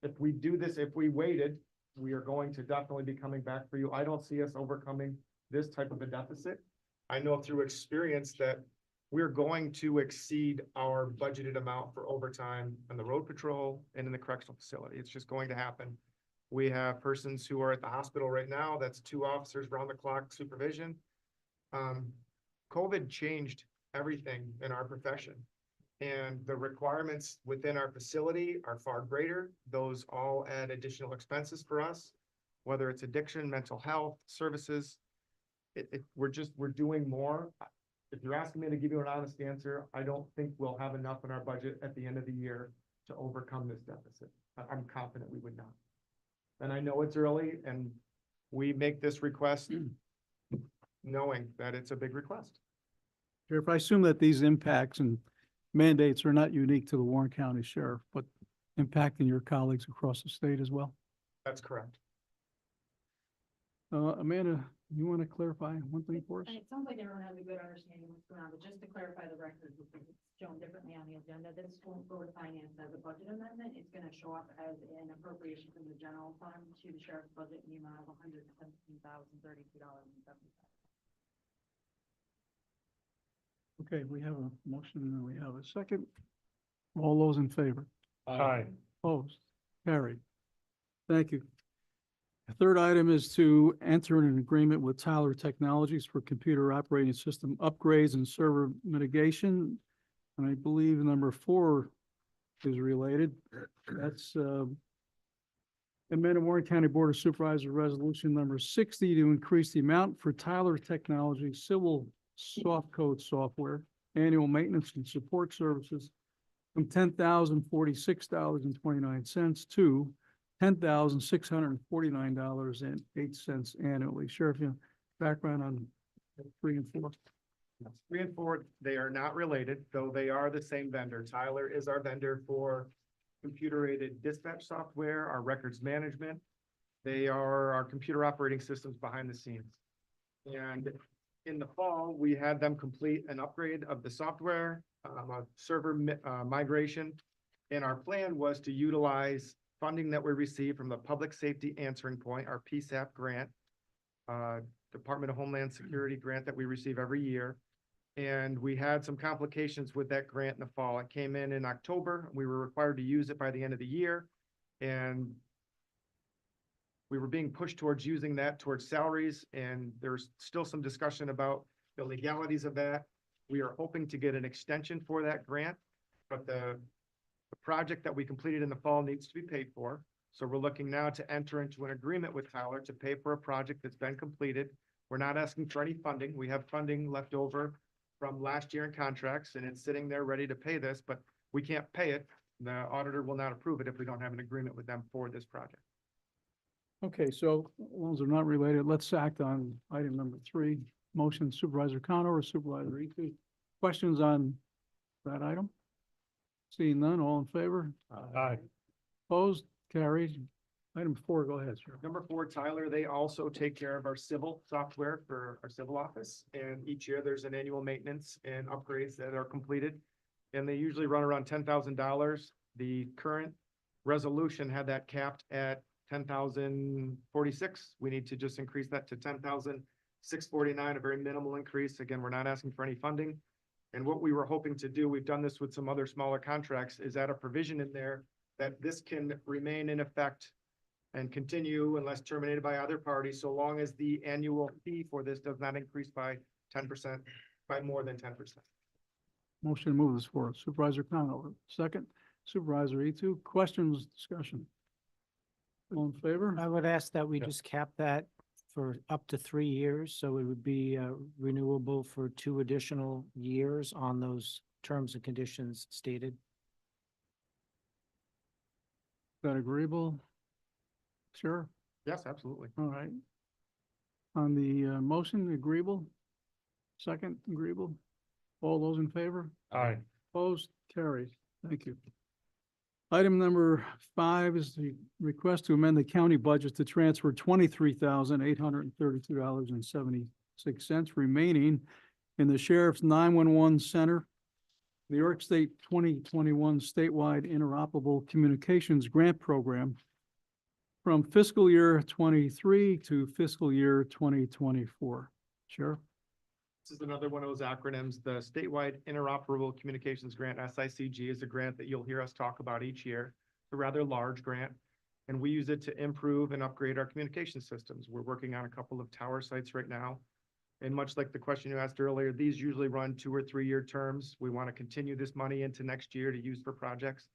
If we do this, if we waited, we are going to definitely be coming back for you. I don't see us overcoming this type of a deficit. I know through experience that we're going to exceed our budgeted amount for overtime on the road patrol and in the correctional facility. It's just going to happen. We have persons who are at the hospital right now. That's 2 officers round the clock supervision. COVID changed everything in our profession. And the requirements within our facility are far greater. Those all add additional expenses for us, whether it's addiction, mental health, services. We're doing more. If you're asking me to give you an honest answer, I don't think we'll have enough in our budget at the end of the year to overcome this deficit. I'm confident we would not. And I know it's early and we make this request knowing that it's a big request. Sheriff, I assume that these impacts and mandates are not unique to the Warren County Sheriff, but impacting your colleagues across the state as well. That's correct. Amanda, you want to clarify one thing for us? And it sounds like everyone has a good understanding of what's going on, but just to clarify the record, because it's shown differently on the agenda, this won't go to finance as a budget amendment. It's going to show up as an appropriation from the general fund to the sheriff's budget in the amount of $117,032.75. Okay, we have a motion and we have a second. All those in favor? Aye. Opposed? Carried. Thank you. The third item is to enter an agreement with Tyler Technologies for computer operating system upgrades and server mitigation. And I believe number 4 is related. That's Amendment Warren County Board of Supervisors Resolution number 60 to increase the amount for Tyler Technology Civil Soft Code Software Annual Maintenance and Support Services from $10,046.29 to $10,649.08 annually. Sheriff, you have background on 3 and 4? 3 and 4, they are not related, though they are the same vendor. Tyler is our vendor for computer-aided dispatch software, our records management. They are our computer operating systems behind the scenes. And in the fall, we had them complete an upgrade of the software, a server migration. And our plan was to utilize funding that we received from the Public Safety Answering Point, our PSAP grant, Department of Homeland Security grant that we receive every year. And we had some complications with that grant in the fall. It came in October. We were required to use it by the end of the year. And we were being pushed towards using that towards salaries, and there's still some discussion about the legalities of that. We are hoping to get an extension for that grant, but the project that we completed in the fall needs to be paid for. So we're looking now to enter into an agreement with Tyler to pay for a project that's been completed. We're not asking for any funding. We have funding left over from last year in contracts, and it's sitting there ready to pay this, but we can't pay it. The auditor will not approve it if we don't have an agreement with them for this project. Okay, so ones are not related. Let's act on item number 3. Motion Supervisor Conover, Supervisor Eaton. Questions on that item? Seeing none, all in favor? Aye. Opposed? Carried. Item 4, go ahead, sir. Number 4, Tyler, they also take care of our civil software for our civil office. And each year there's an annual maintenance and upgrades that are completed. And they usually run around $10,000. The current resolution had that capped at $10,046. We need to just increase that to $10,649, a very minimal increase. Again, we're not asking for any funding. And what we were hoping to do, we've done this with some other smaller contracts, is add a provision in there that this can remain in effect and continue unless terminated by other parties, so long as the annual fee for this does not increase by 10%, by more than 10%. Motion to move this forward. Supervisor Conover. Second, Supervisor Etu. Questions, discussion? All in favor? I would ask that we Yeah. just cap that for up to 3 years, so it would be renewable for 2 additional years on those terms and conditions stated. Is that agreeable? Sure. Yes, absolutely. All right. On the motion, agreeable? Second, agreeable? All those in favor? Aye. Opposed? Carried. Thank you. Item number 5 is the request to amend the county budget to transfer $23,832.76 remaining in the sheriff's 911 center, New York State 2021 statewide interoperable communications grant program from fiscal year 23 to fiscal year 2024. Sheriff? This is another one of those acronyms. The Statewide Interoperable Communications Grant, SICG, is a grant that you'll hear us talk about each year. It's a rather large grant, and we use it to improve and upgrade our communication systems. We're working on a couple of tower sites right now. And much like the question you asked earlier, these usually run 2 or 3 year terms. We want to continue this money into next year to use for projects.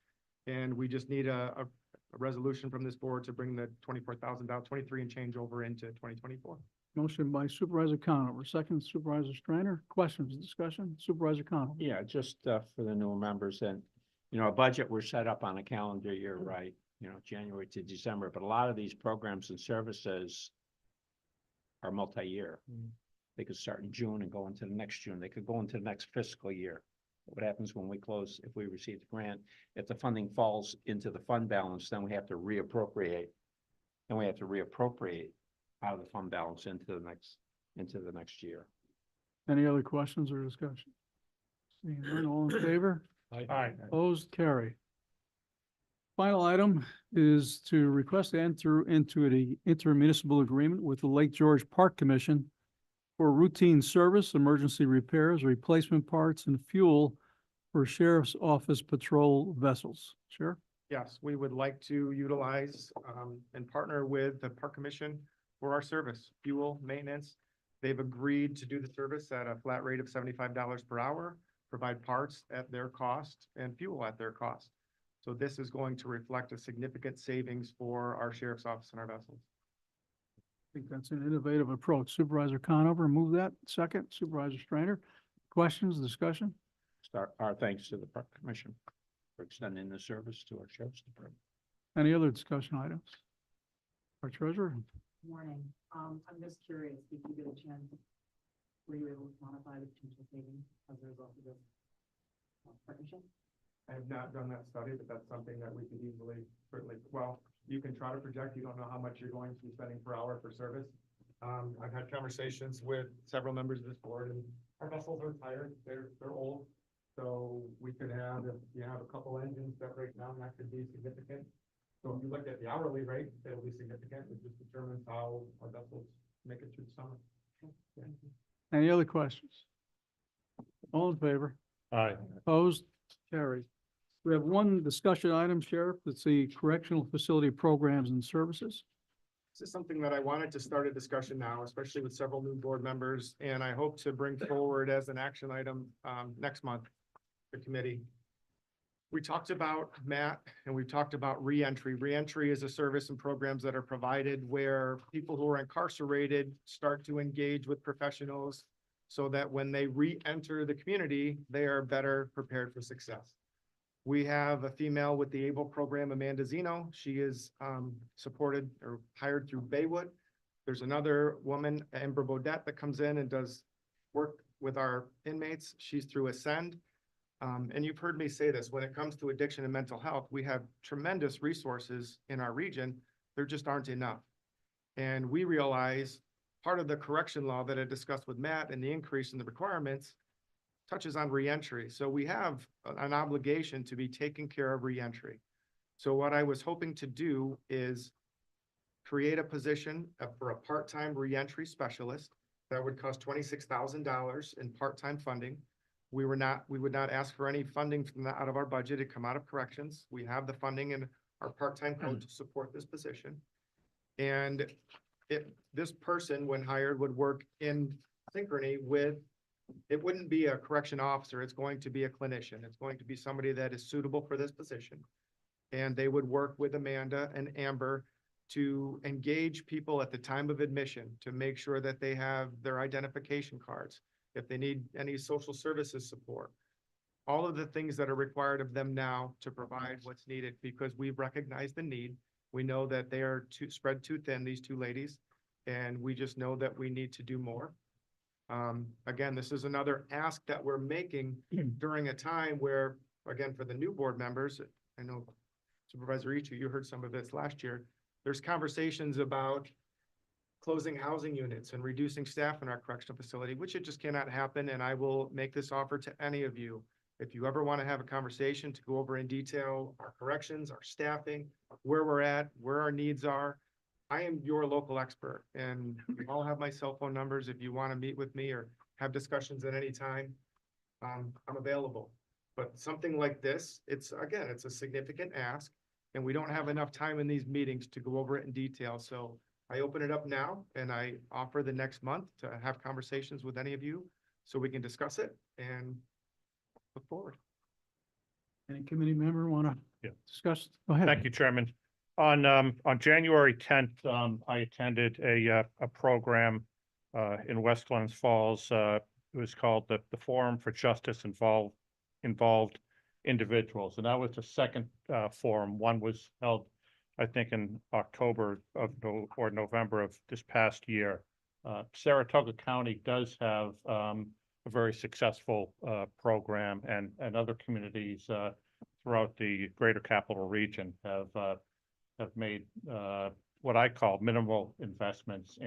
And we just need a resolution from this board to bring the $24,000, 23 and change over into 2024. Motion by Supervisor Conover, second Supervisor Strainer. Questions, discussion? Supervisor Conover. Yeah, just for the newer members, and, a budget, we're set up on a calendar year, right? January to December, but a lot of these programs and services are multi-year. They could start in June and go into the next June. They could go into the next fiscal year. What happens when we close, if we receive the grant, if the funding falls into the fund balance, then we have to reappropriate. Then we have to reappropriate out of the fund balance into the next year. Any other questions or discussion? Seeing none, all in favor? Aye. Opposed? Carry. Final item is to request to enter into the intermunicipal agreement with the Lake George Park Commission for routine service, emergency repairs, replacement parts, and fuel for Sheriff's Office patrol vessels. Sheriff? Yes, we would like to utilize and partner with the Park Commission for our service, fuel, maintenance. They've agreed to do the service at a flat rate of $75 per hour, provide parts at their cost and fuel at their cost. So this is going to reflect a significant savings for our sheriff's office and our vessels. I think that's an innovative approach. Supervisor Conover, move that. Second, Supervisor Strainer. Questions, discussion? Start our thanks to the Park Commission for extending the service to our sheriff's department. Any other discussion items? Our treasurer? Morning. I'm just curious, did you get a chance, were you able to quantify the potential savings as a result of this partnership? I have not done that study, but that's something that we could easily, certainly, well, you can try to project, you don't know how much you're going to be spending per hour for service. I've had conversations with several members of this board, and our vessels are tired, they're old. So we could have, if you have a couple engines that break down, that could be significant. So if you look at the hourly rate, it'll be significant, it just determines how our vessels make it through the summer. Yeah. Any other questions? All in favor? Aye. Opposed? Carried. We have one discussion item, Sheriff. That's the correctional facility programs and services. This is something that I wanted to start a discussion now, especially with several new board members, and I hope to bring forward as an action item next month, the committee. We talked about Matt and we've talked about reentry. Reentry is a service and programs that are provided where people who are incarcerated start to engage with professionals so that when they re-enter the community, they are better prepared for success. We have a female with the ABLE program, Amanda Zeno. She is supported or hired through Baywood. There's another woman, Amber Bodette, that comes in and does work with our inmates. She's through Ascend. And you've heard me say this, when it comes to addiction and mental health, we have tremendous resources in our region. There just aren't enough. And we realize part of the correction law that I discussed with Matt and the increase in the requirements touches on reentry. So we have an obligation to be taking care of reentry. So what I was hoping to do is create a position for a part-time reentry specialist that would cost $26,000 in part-time funding. We would not ask for any funding from that out of our budget. It come out of corrections. We have the funding in our part-time code to support this position. And this person, when hired, would work in synchrony with, it wouldn't be a correction officer. It's going to be a clinician. It's going to be somebody that is suitable for this position. And they would work with Amanda and Amber to engage people at the time of admission to make sure that they have their identification cards, if they need any social services support, all of the things that are required of them now to provide what's needed, because we've recognized the need. We know that they are spread too thin, these two ladies, and we just know that we need to do more. Again, this is another ask that we're making during a time where, again, for the new board members, I know Supervisor Ichu, you heard some of this last year, there's conversations about closing housing units and reducing staff in our correctional facility, which it just cannot happen. And I will make this offer to any of you. If you ever want to have a conversation to go over in detail our corrections, our staffing, where we're at, where our needs are, I am your local expert, and you all have my cell phone numbers. If you want to meet with me or have discussions at any time, I'm available. But something like this, it's a significant ask, and we don't have enough time in these meetings to go over it in detail. So I open it up now, and I offer the next month to have conversations with any of you so we can discuss it and look forward. Any committee member want to Yeah. discuss? Go ahead. Thank you, Chairman. On January 10th, I attended a program in West Glens Falls. It was called the Forum for Justice Involved Individuals. And that was the second forum. One was held, I think, in October or November of this past year. Saratoga County does have a very successful program, and other communities throughout the greater capital region have made what I call minimal investments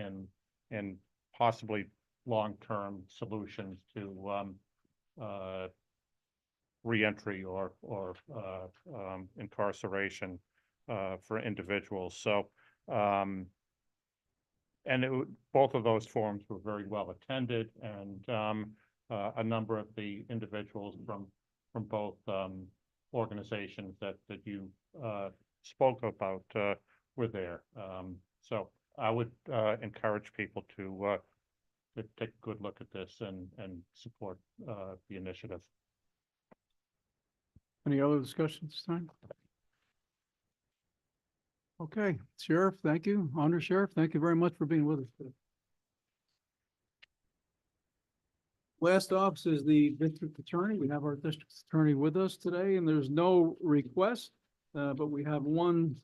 in possibly long-term solutions to reentry or incarceration for individuals. So, both of those forums were very well attended, and a number of the individuals from both organizations that you spoke about were there. So I would encourage people to take a good look at this and support the initiative. Any other discussion this time? Okay, Sheriff, thank you. Under Sheriff, thank you very much for being with us today. Last off is the district attorney. We have our district attorney with us today, and there's no request, but we have one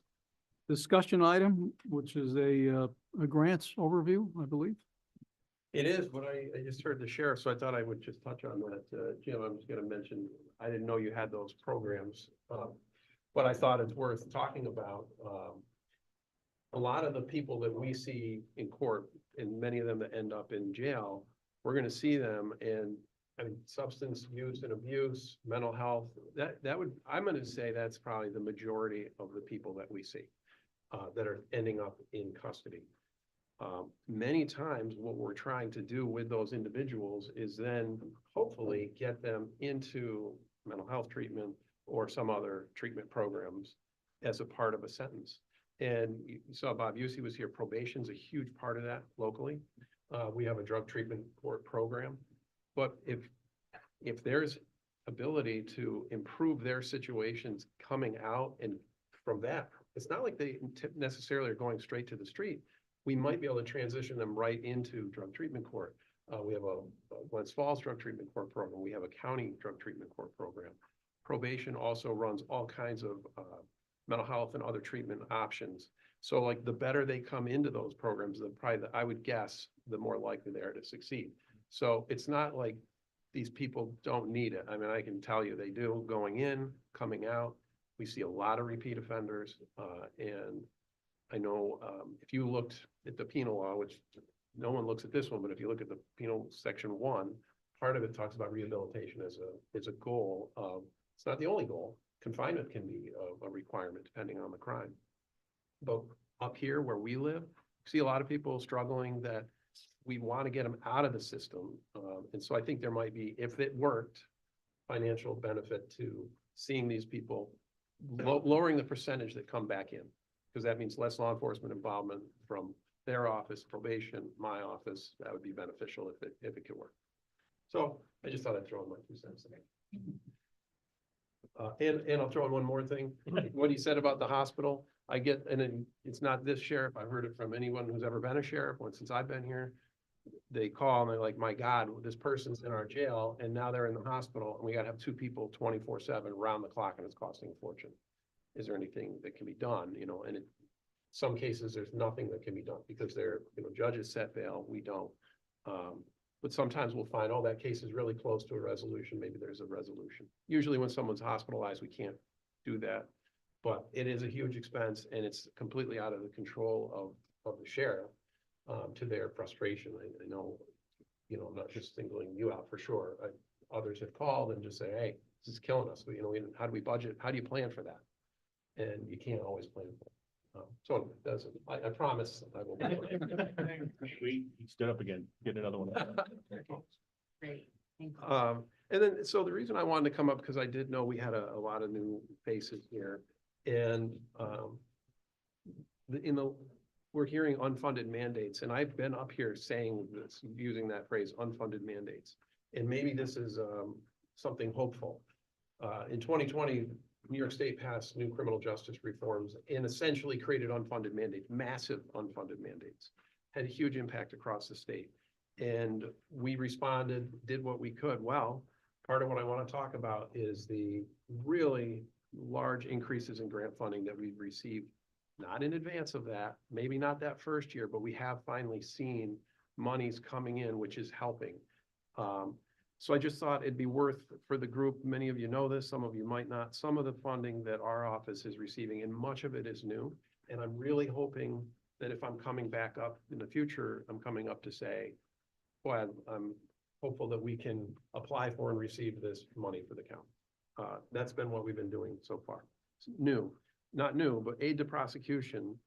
discussion item, which is a grants overview, I believe. It is, but I just heard the sheriff, so I thought I would just touch on that. Jim, I was gonna mention, I didn't know you had those programs. But I thought it's worth talking about. A lot of the people that we see in court, and many of them that end up in jail, we're gonna see them, and I mean, substance use and abuse, mental health, I'm gonna say that's probably the majority of the people that we see that are ending up in custody. Many times what we're trying to do with those individuals is then hopefully get them into mental health treatment or some other treatment programs as a part of a sentence. And you saw Bob Busey was here. Probation's a huge part of that locally. We have a drug treatment court program. But if there's ability to improve their situations coming out, and from that, it's not like they necessarily are going straight to the street. We might be able to transition them right into drug treatment court. We have a Glens Falls drug treatment court program. We have a county drug treatment court program. Probation also runs all kinds of mental health and other treatment options. So like the better they come into those programs, I would guess, the more likely they are to succeed. So it's not like these people don't need it. I mean, I can tell you they do, going in, coming out. We see a lot of repeat offenders, and I know if you looked at the penal law, which no one looks at this one, but if you look at the penal section 1, part of it talks about rehabilitation as a goal of, it's not the only goal. Confinement can be a requirement depending on the crime. But up here where we live, we see a lot of people struggling that we want to get them out of the system. And so I think there might be, if it worked, financial benefit to seeing these people, lowering the percentage that come back in. Because that means less law enforcement involvement from their office, probation, my office. That would be beneficial if it could work. So I just thought I'd throw in my 2 cents there. And I'll throw in one more thing. What he said about the hospital, I get, and then it's not this sheriff. I've heard it from anyone who's ever been a sheriff. Since I've been here, they call and they're like, my God, this person's in our jail and now they're in the hospital and we gotta have 2 people 24/7 around the clock and it's costing a fortune. Is there anything that can be done? You know, and in some cases, there's nothing that can be done because they're, judges set bail, we don't. But sometimes we'll find, oh, that case is really close to a resolution. Maybe there's a resolution. Usually when someone's hospitalized, we can't do that. But it is a huge expense and it's completely out of the control of the sheriff, to their frustration. I know, I'm not just singling you out for sure. Others have called and just say, hey, this is killing us. How do we budget? How do you plan for that? And you can't always plan for it. So it doesn't, I promise I will. He stood up again, get another one. Great, thank you. And then, so the reason I wanted to come up, because I did know we had a lot of new faces here. And we're hearing unfunded mandates, and I've been up here saying this, using that phrase, unfunded mandates. And maybe this is something hopeful. In 2020, New York State passed new criminal justice reforms and essentially created unfunded mandates, massive unfunded mandates, had a huge impact across the state. And we responded, did what we could. Well, part of what I want to talk about is the really large increases in grant funding that we've received, not in advance of that, maybe not that first year, but we have finally seen monies coming in, which is helping. So I just thought it'd be worth for the group, many of you know this, some of you might not, some of the funding that our office is receiving, and much of it is new. And I'm really hoping that if I'm coming back up in the future, I'm coming up to say, boy, I'm hopeful that we can apply for and receive this money for the county. That's been what we've been doing so far. It's new, not new, but aid to prosecution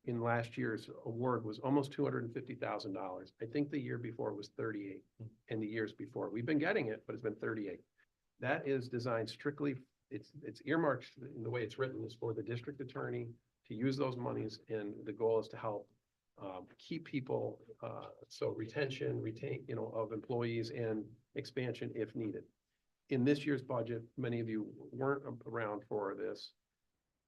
in last year's award was almost $250,000. I think the year before was 38, and the years before we've been getting it, but it's been 38. That is designed strictly. It's earmarked in the way it's written is for the district attorney to use those monies, and the goal is to help keep people. So retain, of employees and expansion if needed. In this year's budget, many of you weren't around for this.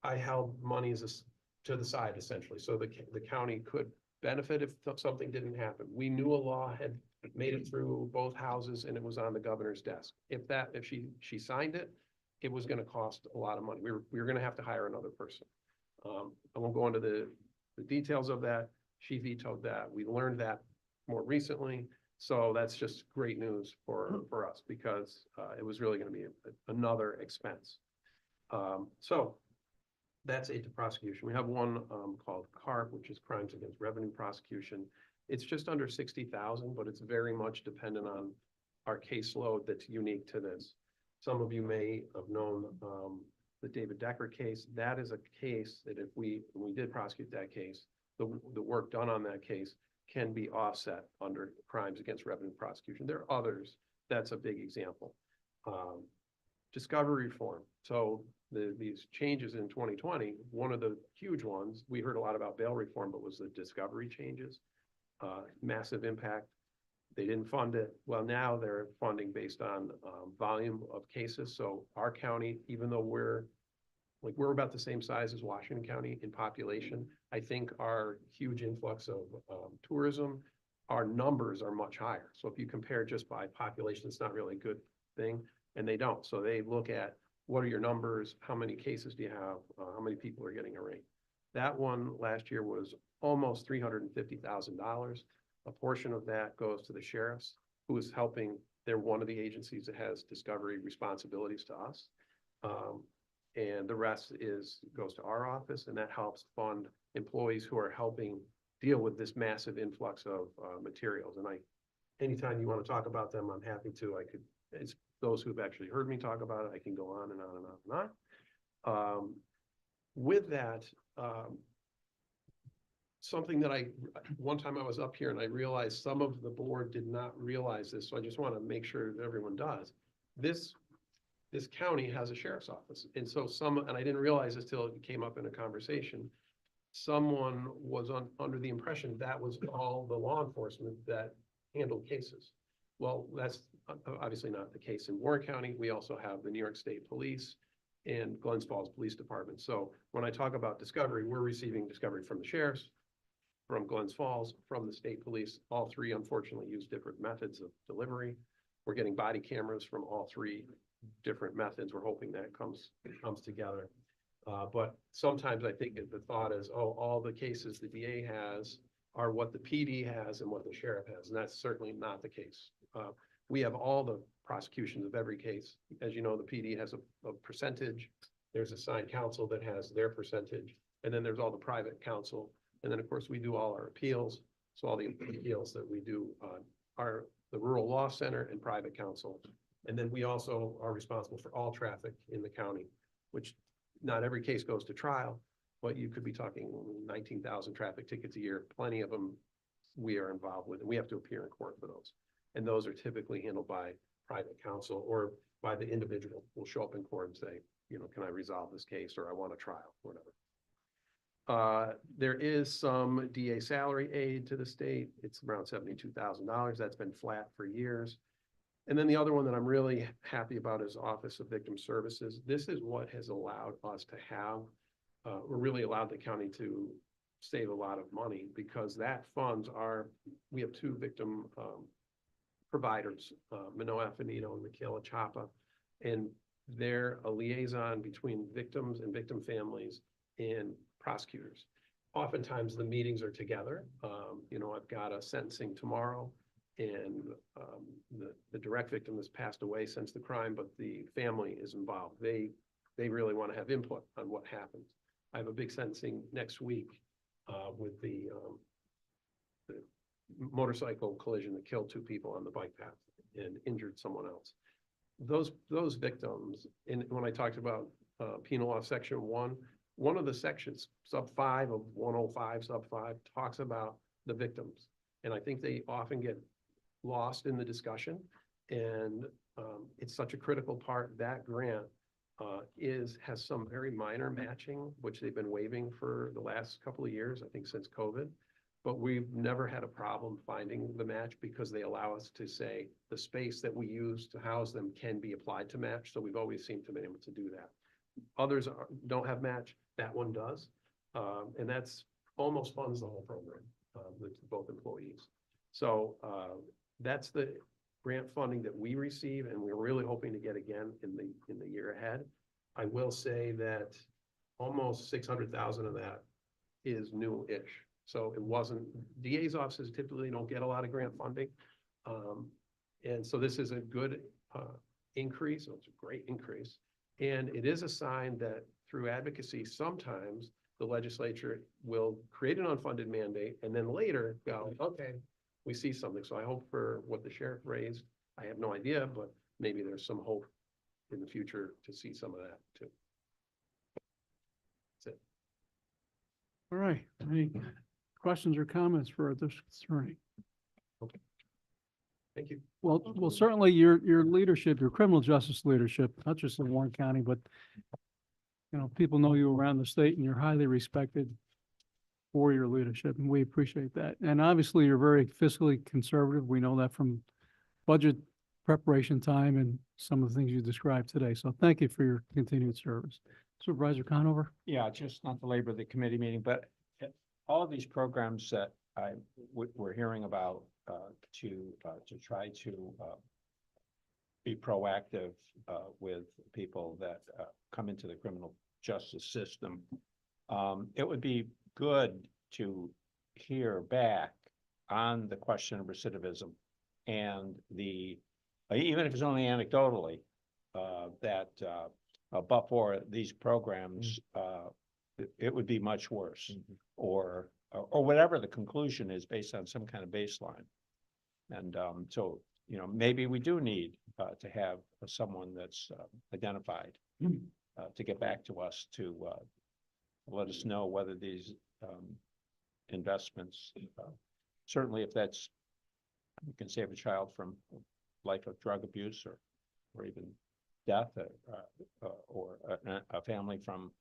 I held monies to the side essentially, so the county could benefit if something didn't happen. We knew a law had made it through both houses and it was on the governor's desk. If she signed it, it was gonna cost a lot of money. We were gonna have to hire another person. I won't go into the details of that. She vetoed that. We learned that more recently. So that's just great news for us because it was really gonna be another expense. So that's aid to prosecution. We have one called CARP, which is Crimes Against Revenue Prosecution. It's just under 60,000, but it's very much dependent on our caseload that's unique to this. Some of you may have known the David Decker case. That is a case that if we did prosecute that case, the work done on that case can be offset under Crimes Against Revenue Prosecution. There are others. That's a big example. Discovery reform. So these changes in 2020, one of the huge ones, we heard a lot about bail reform, but was the discovery changes. Massive impact. They didn't fund it. Well, now they're funding based on volume of cases. So our county, even though we're about the same size as Washington County in population, I think our huge influx of tourism, our numbers are much higher. So if you compare just by population, it's not really a good thing, and they don't. So they look at what are your numbers, how many cases do you have, how many people are getting arraigned. That one last year was almost $350,000. A portion of that goes to the sheriffs, who is helping. They're one of the agencies that has discovery responsibilities to us. And the rest goes to our office, and that helps fund employees who are helping deal with this massive influx of materials. And anytime you want to talk about them, I'm happy to. It's those who've actually heard me talk about it, I can go on and on and on and on. With that, something that one time I was up here and I realized some of the board did not realize this, so I just want to make sure that everyone does. This county has a sheriff's office, and so and I didn't realize this till it came up in a conversation. Someone was under the impression that was all the law enforcement that handled cases. Well, that's obviously not the case in Warren County. We also have the New York State Police and Glens Falls Police Department. So when I talk about discovery, we're receiving discovery from the sheriffs, from Glens Falls, from the state police. All three, unfortunately, use different methods of delivery. We're getting body cameras from all three different methods. We're hoping that comes together. But sometimes I think the thought is, oh, all the cases the DA has are what the PD has and what the sheriff has. And that's certainly not the case. We have all the prosecutions of every case. As you know, the PD has a percentage. There's assigned counsel that has their percentage. And then there's all the private counsel. And then, of course, we do all our appeals. So all the appeals that we do are the Rural Law Center and private counsel. And then we also are responsible for all traffic in the county, which not every case goes to trial, but you could be talking 19,000 traffic tickets a year. Plenty of them we are involved with, and we have to appear in court for those. And those are typically handled by private counsel or by the individual. Will show up in court and say, can I resolve this case, or I want a trial, whatever. There is some DA salary aid to the state. It's around $72,000. That's been flat for years. And then the other one that I'm really happy about is Office of Victim Services. This is what has allowed us to have, we're really allowed the county to save a lot of money, because that funds we have two victim providers, Manoa Finito and Michaela Chapa, and they're a liaison between victims and victim families and prosecutors. Oftentimes the meetings are together. I've got a sentencing tomorrow, and the direct victim has passed away since the crime, but the family is involved. They really want to have input on what happens. I have a big sentencing next week with the motorcycle collision that killed two people on the bike path and injured someone else. Those victims, and when I talked about penal law section 1, one of the sections, sub 5 of 105 sub 5, talks about the victims. And I think they often get lost in the discussion. And it's such a critical part. That grant has some very minor matching, which they've been waiving for the last couple of years, I think since COVID. But we've never had a problem finding the match, because they allow us to say the space that we use to house them can be applied to match. So we've always seemed to be able to do that. don't have match, that one does. And that's almost funds the whole program, with both employees. So, that's the grant funding that we receive, and we're really hoping to get again in the year ahead. I will say that almost 600,000 of that is new-ish. So it wasn't, DA's offices typically don't get a lot of grant funding. And so this is a good increase, it's a great increase. And it is a sign that through advocacy, sometimes the legislature will create an unfunded mandate and then later go, okay, we see something. So I hope for what the sheriff raised, I have no idea, but maybe there's some hope in the future to see some of that too. That's it. All right, any questions or comments for our district attorney? Thank you. Well, certainly your leadership, your criminal justice leadership, not just in Warren County, but people know you around the state and you're highly respected for your leadership, and we appreciate that. And obviously, you're very fiscally conservative. We know that from budget preparation time and some of the things you described today. So thank you for your continued service. Supervisor Conover? Yeah, just not to labor the committee meeting, but all of these programs that we're hearing about to try to be proactive with people that come into the criminal justice system. It would be good to hear back on the question of recidivism and even if it's only anecdotally, but for these programs, it would be much worse, or whatever the conclusion is based on some kind of baseline. And so, maybe we do need to have someone that's identified to get back to us to let us know whether these investments, certainly if you can save a child from life of drug abuse or even death, or a family from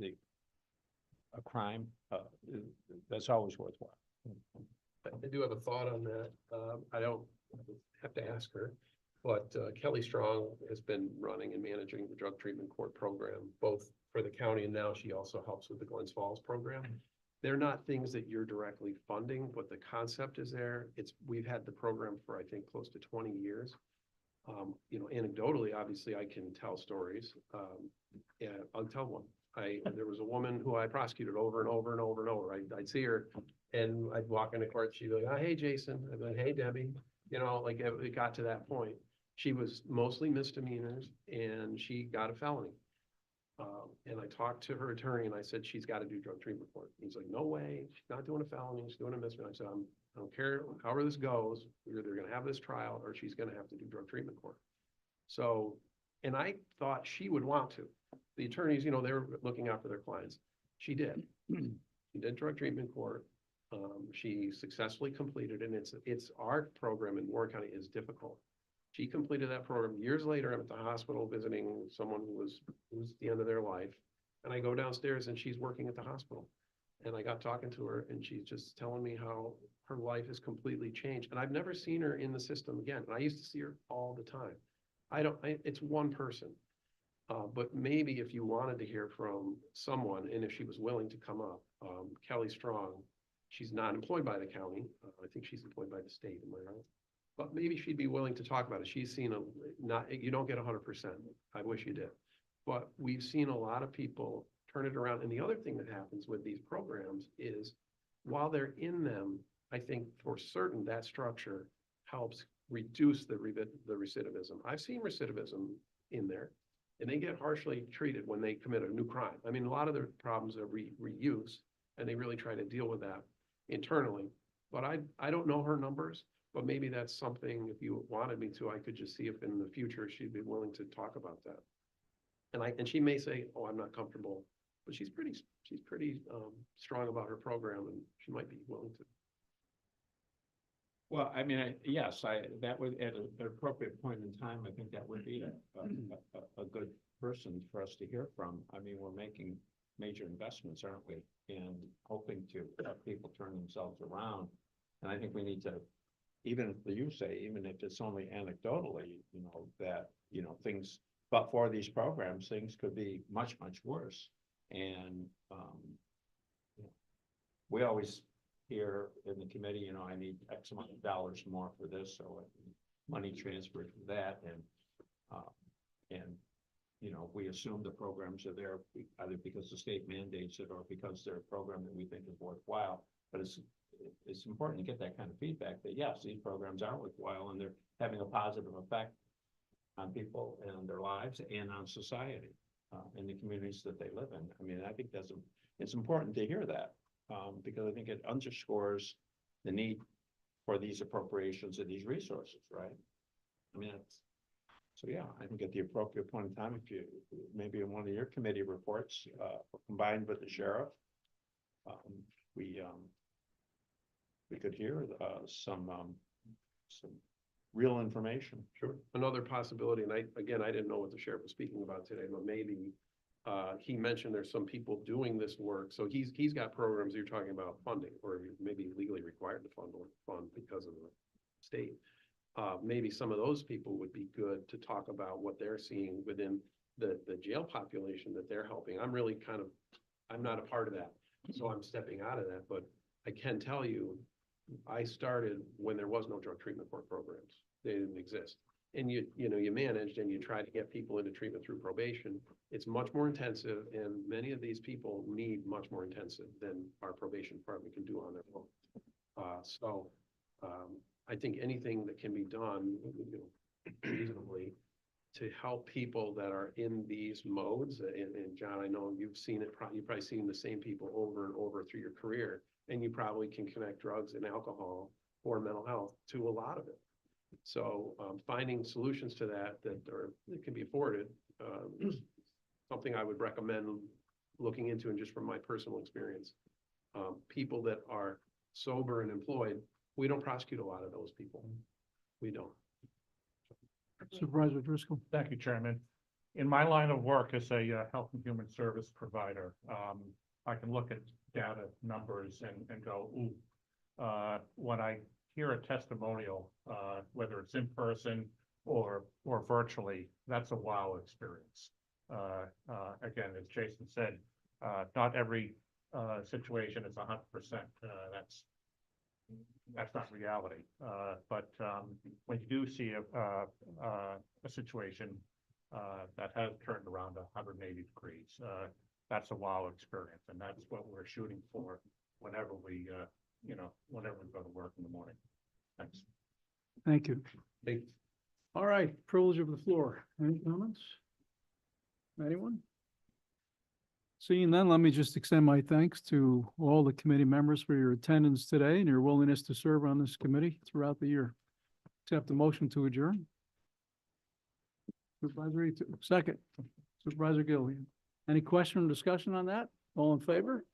a crime, that's always worthwhile. I do have a thought on that. I don't have to ask her, but Kelly Strong has been running and managing the drug treatment court program, both for the county, and now she also helps with the Glens Falls program. They're not things that you're directly funding, but the concept is there. We've had the program for, I think, close to 20 years. Anecdotally, obviously, I can tell stories. I'll tell one. There was a woman who I prosecuted over and over and over and over. I'd see her and I'd walk into court. She'd be like, "Oh, hey, Jason." I'd be like, "Hey, Debbie." It got to that point. She was mostly misdemeanors and she got a felony. And I talked to her attorney and I said, "She's got to do drug treatment court." He's like, "No way. She's not doing a felony. She's doing a misdemeanor." I said, I don't care however this goes. We're either going to have this trial or she's going to have to do drug treatment court. So, and I thought she would want to. The attorneys, they were looking out for their clients. She did. She did drug treatment court. She successfully completed it, and it's our program in Warren County is difficult. She completed that program. Years later, I'm at the hospital visiting someone who was at the end of their life. And I go downstairs and she's working at the hospital. And I got talking to her and she's just telling me how her life has completely changed. And I've never seen her in the system again. And I used to see her all the time. It's one person. But maybe if you wanted to hear from someone and if she was willing to come up, Kelly Strong, she's not employed by the county. I think she's employed by the state, am I right? But maybe she'd be willing to talk about it. She's seen you don't get 100%. I wish you did. But we've seen a lot of people turn it around. And the other thing that happens with these programs is while they're in them, I think for certain that structure helps reduce the recidivism. I've seen recidivism in there and they get harshly treated when they commit a new crime. I mean, a lot of their problems are reuse and they really try to deal with that internally. But I don't know her numbers. But maybe that's something, if you wanted me to, I could just see if in the future she'd be willing to talk about that. And she may say, "Oh, I'm not comfortable," but she's pretty strong about her program, and she might be willing to. Well, I mean, yes, that would at an appropriate point in time, I think that would be a good person for us to hear from. I mean, we're making major investments, aren't we? And hoping to have people turn themselves around. And I think we need to, even if it's only anecdotally, that, things but for these programs, things could be much, much worse. And, you know, we always hear in the committee, you know, I need X amount of dollars more for this, so money transferred for that, and, you know, we assume the programs are there either because the state mandates it or because they're a program that we think is worthwhile. But it's important to get that kind of feedback that yes, these programs are worthwhile and they're having a positive effect on people and their lives and on society, in the communities that they live in. I mean, I think it's important to hear that, because I think it underscores the need for these appropriations and these resources, right? I mean, so yeah, I think at the appropriate point in time, if you, maybe in one of your committee reports, combined with the sheriff, we could hear, some real information. Sure. Another possibility, and I didn't know what the sheriff was speaking about today, but maybe he mentioned there's some people doing this work. So he's got programs you're talking about funding, or maybe legally required to fund because of the state. Maybe some of those people would be good to talk about what they're seeing within the jail population that they're helping. I'm really I'm not a part of that, so I'm stepping out of that, but I can tell you, I started when there was no drug treatment court programs. They didn't exist. And you managed and you try to get people into treatment through probation. It's much more intensive, and many of these people need much more intensive than our probation department can do on their own. I think anything that can be done, reasonably, to help people that are in these modes, and John, I know you've seen it, you've probably seen the same people over and over through your career, and you probably can connect drugs and alcohol or mental health to a lot of it. So finding solutions to that can be afforded, something I would recommend looking into, and just from my personal experience. People that are sober and employed, we don't prosecute a lot of those people. We don't. Supervisor Driscoll. Thank you, Chairman. In my line of work as a health and human service provider, I can look at data numbers and go, ooh, when I hear a testimonial, whether it's in person or virtually, that's a wow experience. Again, as Jason said, not every situation is 100%. That's not reality. But when you do see a situation that has turned around 180 degrees, that's a wow experience, and that's what we're shooting for whenever we go to work in the morning. Thanks. Thank you. All right, privilege of the floor. Any comments? Anyone? Seeing none, let me just extend my thanks to all the committee members for your attendance today and your willingness to serve on this committee throughout the year. Accept the motion to adjourn. Second, Supervisor Gillian. Any question or discussion on that? All in favor?